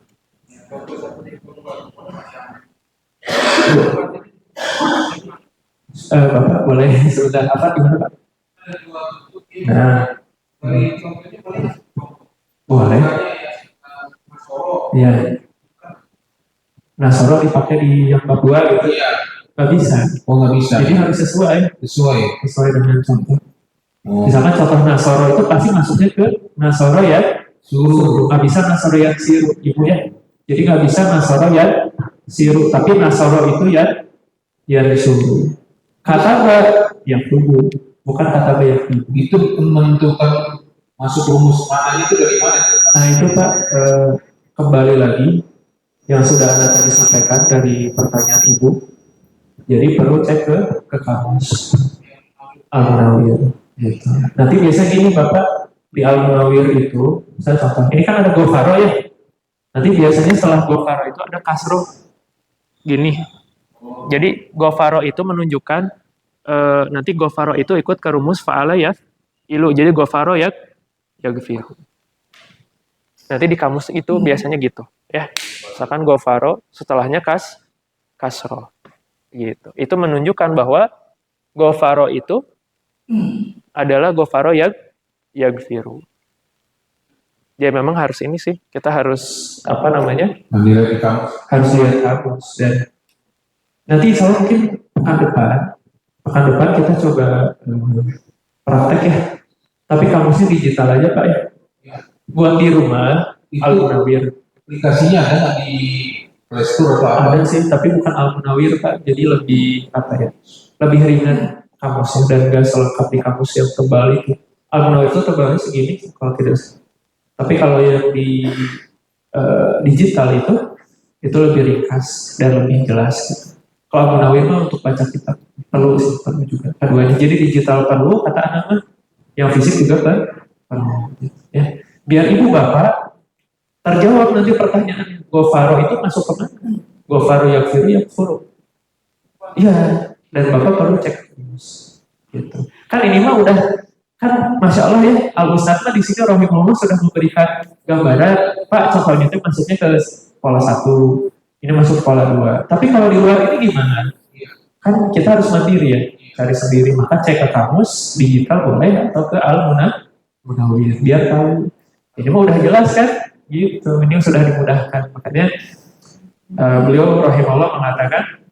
Bapak boleh sebentar apa gimana Pak? Nah, boleh. Iya. Nasoro dipakai di yang bab 2 gitu. Nggak bisa. Oh nggak bisa. Jadi harus sesuai dengan contoh. Misalkan contoh Nasoro itu pasti masuknya ke Nasoro ya suruh. Nggak bisa Nasoro yang siru ibu ya. Jadi nggak bisa Nasoro yang siru. Tapi Nasoro itu ya disuruh. Kata yang tunggu, bukan kata yang tunggu. Itu menentukan masuk rumus mana itu dari mana? Nah itu Pak kembali lagi yang sudah Anda tadi sampaikan dari pertanyaan ibu. Jadi perlu cek ke kamus Al-Munawwir. Gitu. Nanti biasanya gini Bapak di Al-Munawwir itu, saya contoh. Ini kan ada gofaro ya. Nanti biasanya setelah gofaro itu ada kasro. Gini. Jadi gofaro itu menunjukkan nanti gofaro itu ikut ke rumus fa'ala ya ilu. Jadi gofaro ya gfiru. Nanti di kamus itu biasanya gitu ya. Misalkan gofaro setelahnya kasro. Gitu. Itu menunjukkan bahwa gofaro itu adalah gofaro yagfiru. Dia memang harus ini sih. Kita harus apa namanya? Harus lihat kamus dan nanti saya mungkin pekan depan kita coba praktek ya. Tapi kamusnya digital aja Pak ya. Buat di rumah Al-Munawwir aplikasinya ada nggak di Play Store atau apa? Ada sih, tapi bukan Al-Munawir Pak. Jadi lebih apa ya? Lebih ringan kamusnya dan gak selengkap di kamus yang tebal itu. Al-Munawir itu tebalnya segini kalau tidak salah. Tapi kalau yang di digital itu lebih ringkas dan lebih jelas. Gitu. Kalau Al-Munawir mah untuk baca kitab perlu sih, perlu juga. Keduanya. Jadi digital perlu, kata anak mah. Yang fisik juga kan perlu. Gitu, ya. Biar ibu bapak terjawab nanti pertanyaan Gofaro itu masuk ke mana? Gofaro yang furu. Iya, dan bapak perlu cek terus. Gitu. Kan ini mah udah kan masya Allah ya, Al Ustadz mah di sini Rohimullah sudah memberikan gambaran, Pak contohnya itu masuknya ke pola 1, ini masuk pola 2. Tapi kalau di luar ini gimana? Kan kita harus mandiri ya, cari sendiri. Maka cek ke kamus digital boleh atau ke Al Munawir biar tahu. Ini mah udah jelas kan? Gitu, ini sudah dimudahkan. Makanya beliau rahimahullah mengatakan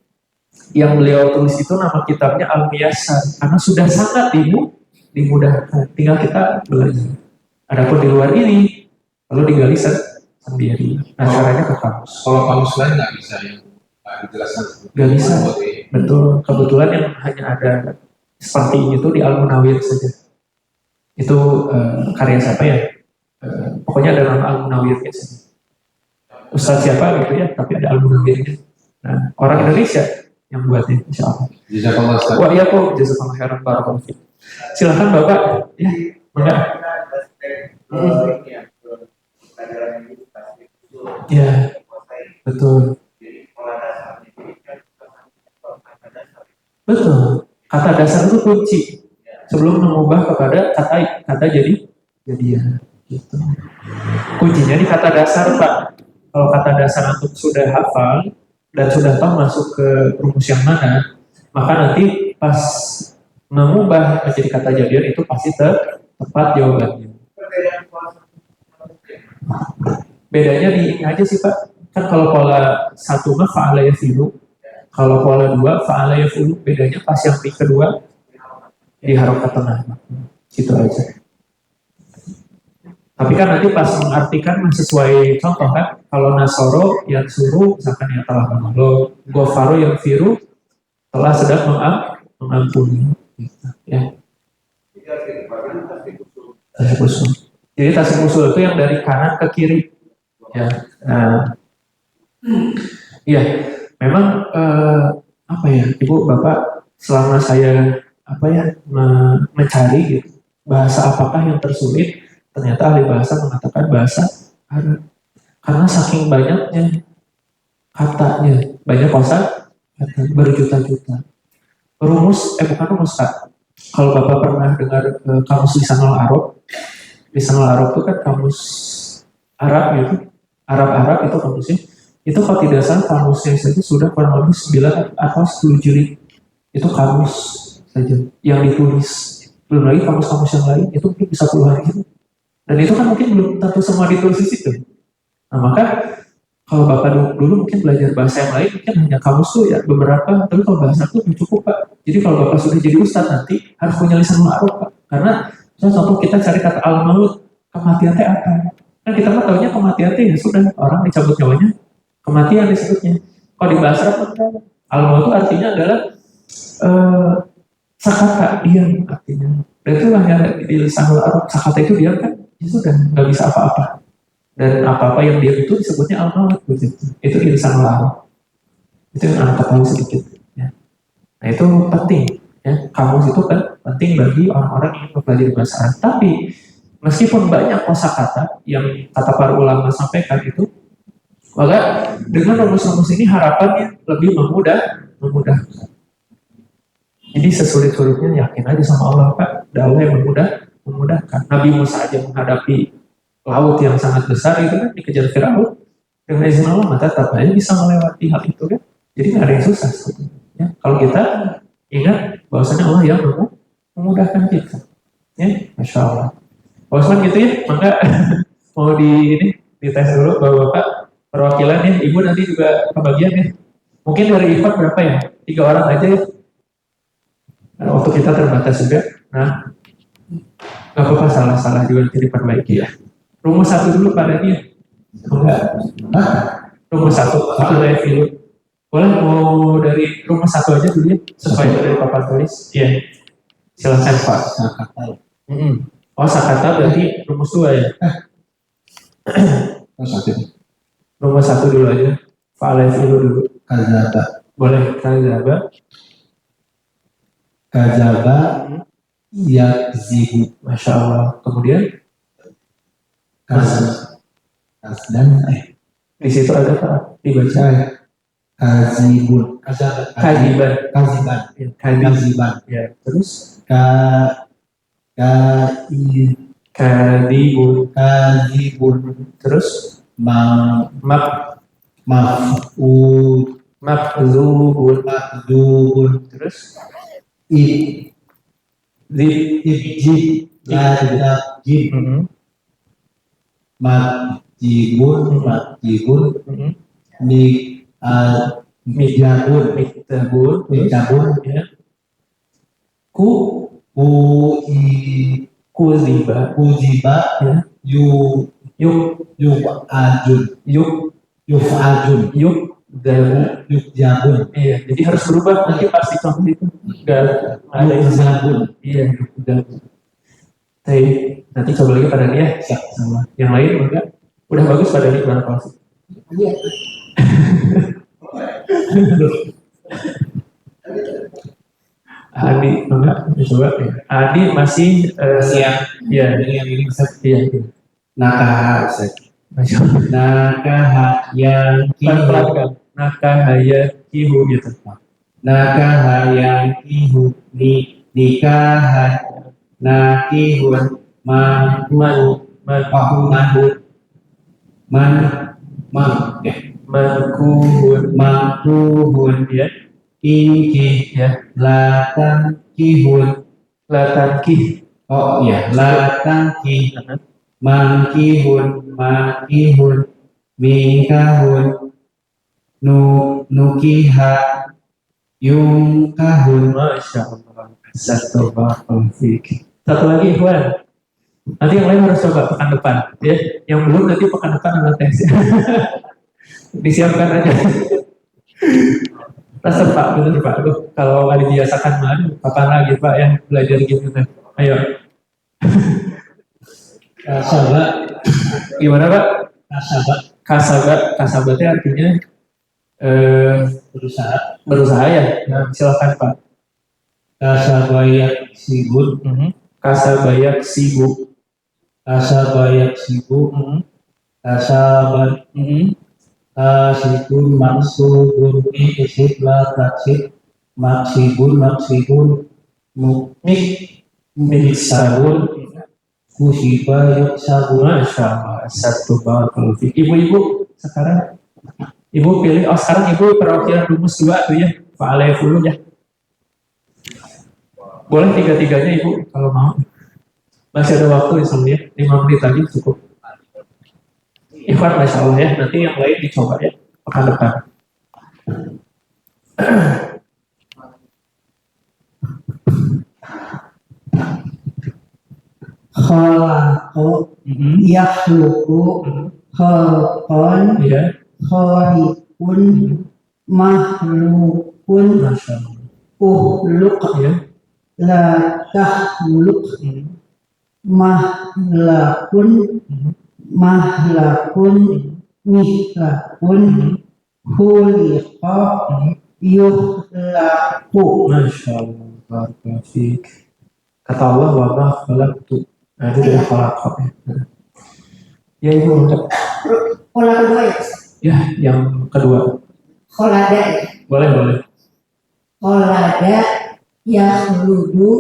yang beliau tulis itu nama kitabnya Al-Miyasar karena sudah sangat dimudahkan. Tinggal kita belajar. Adapun di luar ini perlu digali sendiri. Nah caranya ke kamus. Kalau kamus lain nggak bisa yang dijelaskan. Nggak bisa. Betul. Kebetulan yang hanya ada seperti itu di Al-Munawir saja. Itu karya siapa ya? Pokoknya ada nama Al-Munawirnya saja. Ustadz siapa gitu ya, tapi ada Al-Munawirnya. Nah, orang Indonesia yang buatnya, insya Allah. Jazakallah Ustaz. Wah iya kok, jazakallah khairan barakallahu fiik. Silakan Bapak. Ya, enggak. Ya, betul. Betul. Kata dasar itu kunci. Sebelum mengubah kepada kata jadian. Gitu. Kuncinya di kata dasar Pak. Kalau kata dasar untuk sudah hafal dan sudah tahu masuk ke rumus yang mana, maka nanti pas mengubah menjadi kata jadian itu pasti tepat jawabannya. Bedanya di ini aja sih Pak. Kan kalau pola 1 mah fa'ala yafilu. Kalau pola 2 fa'ala yafulu. Bedanya pas yang di kedua di harokat tengah. Gitu aja. Tapi kan nanti pas mengartikan sesuai contoh kan, kalau Nasoro yang suruh misalkan yang telah menolong, Gofaro yang firu telah sedang mengampuni. Gitu, ya. Tasik usul. Jadi tasik usul itu yang dari kanan ke kiri. Ya. Nah, iya. Memang apa ya, Ibu Bapak selama saya mencari gitu, bahasa apakah yang tersulit? Ternyata ahli bahasa mengatakan bahasa Arab. Karena saking banyaknya katanya, banyak kosa kata, berjuta-juta. Bukan rumus Kak. Kalau Bapak pernah dengar kamus Lisanul Arab, Lisanul Arab itu kan kamus Arab gitu. Arab itu kamusnya. Itu kalau tidak salah kamusnya saja sudah kurang lebih 9 atau 10 jilid. Itu kamus saja yang ditulis. Belum lagi kamus-kamus yang lain, itu mungkin bisa puluhan gitu. Dan itu kan mungkin belum tentu semua ditulis di situ. Nah maka kalau Bapak dulu mungkin belajar bahasa yang lain mungkin hanya kamus tuh ya beberapa, tapi kalau bahasa itu cukup Pak. Jadi kalau Bapak sudah jadi ustadz nanti harus punya lisan Arab Pak. Karena contoh kita cari kata al-maut, kematian teh apa? Kan kita mah taunya kematian teh ya sudah orang dicabut nyawanya, kematian disebutnya. Kalau di bahasa Arab al-maut itu artinya adalah sakata, diam artinya. Dan itu hanya di lisan Arab, sakata itu diam kan? Itu sudah nggak bisa apa-apa, dan apa-apa yang dia itu disebutnya al-maut gitu. Itu irisan Arab, itu yang anak tahu sedikit ya. Nah itu penting ya, kamus itu kan penting bagi orang-orang yang mempelajari bahasa Arab. Tapi meskipun banyak kosakata yang kata para ulama sampaikan itu, maka dengan rumus-rumus ini harapannya lebih memudahkan. Jadi sesulit-sulitnya yakin aja sama Allah Pak, Allah yang memudahkan. Nabi Musa aja menghadapi laut yang sangat besar itu kan, dikejar Firaun dengan izin Allah, maka tetap aja bisa melewati hal itu kan. Jadi nggak ada yang susah ya. Kalau kita ingat bahwasanya Allah yang memudahkan kita ya, Masya Allah. Pak gitu ya, maka mau dites dulu bahwa Bapak perwakilan ya, Ibu nanti juga kebagian ya. Mungkin dari IFAD berapa ya? 3 orang aja ya. Nah, waktu kita terbatas juga. Nah, nggak apa-apa, salah-salah juga nanti diperbaiki ya. Rumus 1 dulu Pak Dani. Enggak. Hah? Rumus 1 fa'ala fi'lu. Boleh mau dari rumus 1 aja dulu ya, supaya dari papan tulis. Iya. Silakan Pak. Sakata. Oh, sakata berarti rumus 2 ya. Oh, sakit. Rumus 1 dulu aja. Fa'ala fi'lu dulu. Kazaba. Boleh kadzaba. Kazaba yakzibu. Masya Allah. Kemudian Kazdan di situ ada apa? Dibaca kazibun. Kazaba. kajiban. Kaziban. Ya, kadib. Kaziban. Ya, terus Ka kadibun. kazibun. Terus Ma mak maf'ud makzubun. makdubun. Terus Ib zib. ibjib ladabjib makjibun mi mijabun Miktabun. mijabun Ya. Ku kuziba. kuziba Ya. yu Yuk yuf'ajun yuk yuf'ajun dabu. yufjabun Iya, jadi harus berubah nanti pasti contoh itu nggak ada yang yufjabun. iya udah. Tapi nanti coba lagi pada dia sama yang lain enggak udah bagus pada dia berapa sih? Iya. Adi enggak coba ya. Adi masih Siap. ya Yang ini bisa iya nakaha Masya Allah. nakaha yang Pelan-pelan kan nakahaya kihu gitu. nakaha yang kihu nikahan nakihun Mahu makuhun makuhun ya inki ya latan kihun. latanki. Oh iya, latan ki mangkihun makihun mingkahun nukiha yungkahun. Masya Allah. Satu lagi Ikhwan. Nanti yang lain harus coba pekan depan ya. Yang belum nanti pekan depan ada tes. Disiapkan aja. Rasa Pak, bener Pak. Aduh, kalau nggak dibiasakan mah, kapan lagi Pak ya belajar gitu kan. Ayo. Kasaba Gimana Pak? Kasabatnya artinya berusaha ya. Nah, silakan Pak. kasabayak sibut Kasabayak sibuk. kasabayak sibuk kasabat kasibun maksubun isib la taksib maksibun Miksabun. kusiba yuksabun. Masya Allah. Satu banget kalau ibu-ibu sekarang. Ibu pilih. Oh sekarang ibu perwakilan rumus 2 tuh ya. Pak Alef dulu ya. Boleh tiga-tiganya ibu kalau mau. Masih ada waktu insya 5 menit lagi cukup. Ikhwan Masya Allah ya. Nanti yang lain dicoba ya. Pekan depan. Khalaqo yakhluqu khalqan Iya. khaliqun mahlukun Masya Allah. uhluk Iya. la tahluk mahlakun mihlakun khuliqa yukhlaqu. Masya Allah. Barakallahu fiik. Kata Allah wa ma khalaqtu. Nah itu dari khalaqah ya. Ya ibu untuk Pola kedua ya. ya yang kedua. Kolada. Boleh. Kolada yakhludu.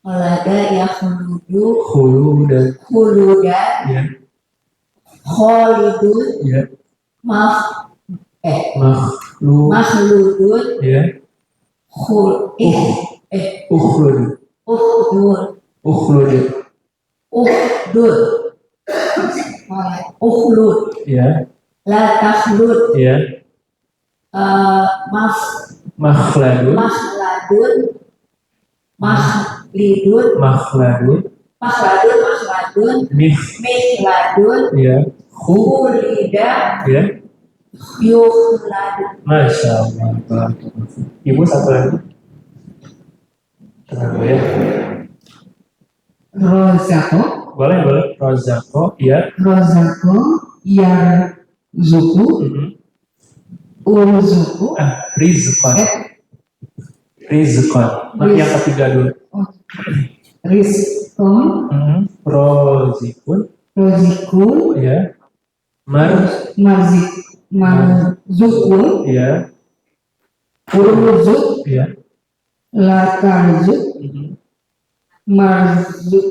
Kolada yakhludu. Khuludan. Khuludan. Ya. Khalidun. Ya. Makhludun. Ya. Ukhlud. Ukhlud. Ya. La takhlud. Ya. Makhladun. Mikhladun. Ya. Ulida ya. yukhlad. Masya Allah. Ibu satu lagi. Tenang dulu ya. Rozako, Boleh. Rozako, ya. Rozako, Yarzuku, Urzuku, Rizqan. Yang ketiga dulu. Rizkon, Rozikun, Rozikun, ya. Marzukun, Ya. Urzuk, Ya. Latarzuk, Marzakun,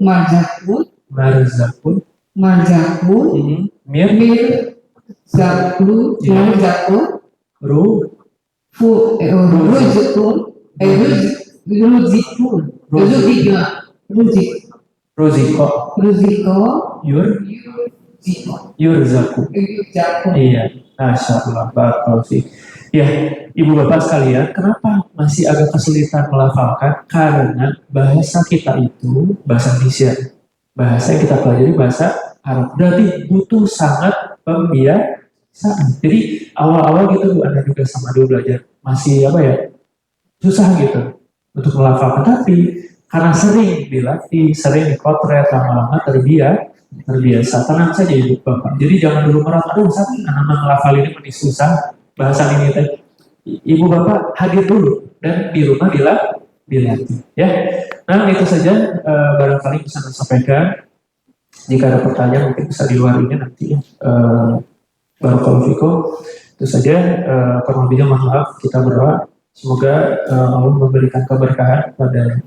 Marzakun, Marzakun, Mir, Mirzakun, Marzakun, Ru, Ruzikun, Roziko, Ruziko, Yurzaku. Iya, Masya Allah, barakallahu fiik. Ya, ibu bapak sekalian, kenapa masih agak kesulitan melafalkan? Karena bahasa kita itu bahasa Indonesia, bahasa yang kita pelajari bahasa Arab. Berarti butuh sangat pembiasaan. Jadi awal-awal gitu Anda juga sama dulu belajar masih susah gitu untuk melafalkan. Tapi karena sering dilatih, sering dipotret, lama-lama terbiasa. Tenang saja ibu bapak. Jadi jangan dulu merasa, sakit anak melafal ini menjadi susah bahasa ini teh. Ibu bapak hadir dulu dan di rumah dilatih. Ya, nah itu saja barangkali bisa saya sampaikan. Jika ada pertanyaan mungkin bisa di luar ini nanti. Barakallahu fikum. Itu saja. Kurang lebihnya mohon maaf, kita berdoa semoga Allah memberikan keberkahan pada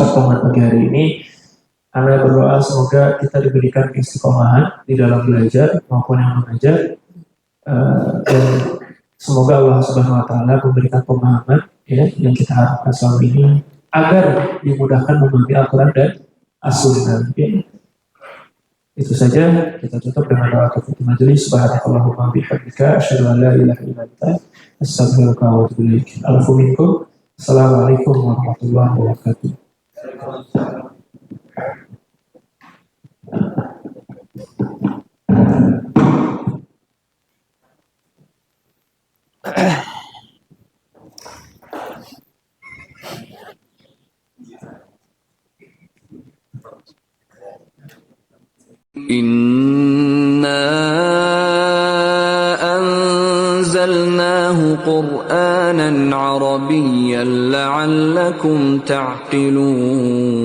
pertemuan pagi hari ini. Anda berdoa semoga kita diberikan istiqomahan di dalam belajar maupun yang mengajar, dan semoga Allah Subhanahu Wa Taala memberikan pemahaman yang kita harapkan selama ini agar dimudahkan memahami Al-Quran dan As-Sunnah. Itu saja, kita tutup dengan doa tutup majelis. Subhanakallahumma bihamdika asyhadu an la ilaha illa anta astaghfiruka wa atubu ilaik. Alafu minkum. Assalamualaikum warahmatullahi wabarakatuh. إنا أنزلناه قرآنا عربيا لعلكم تعقلون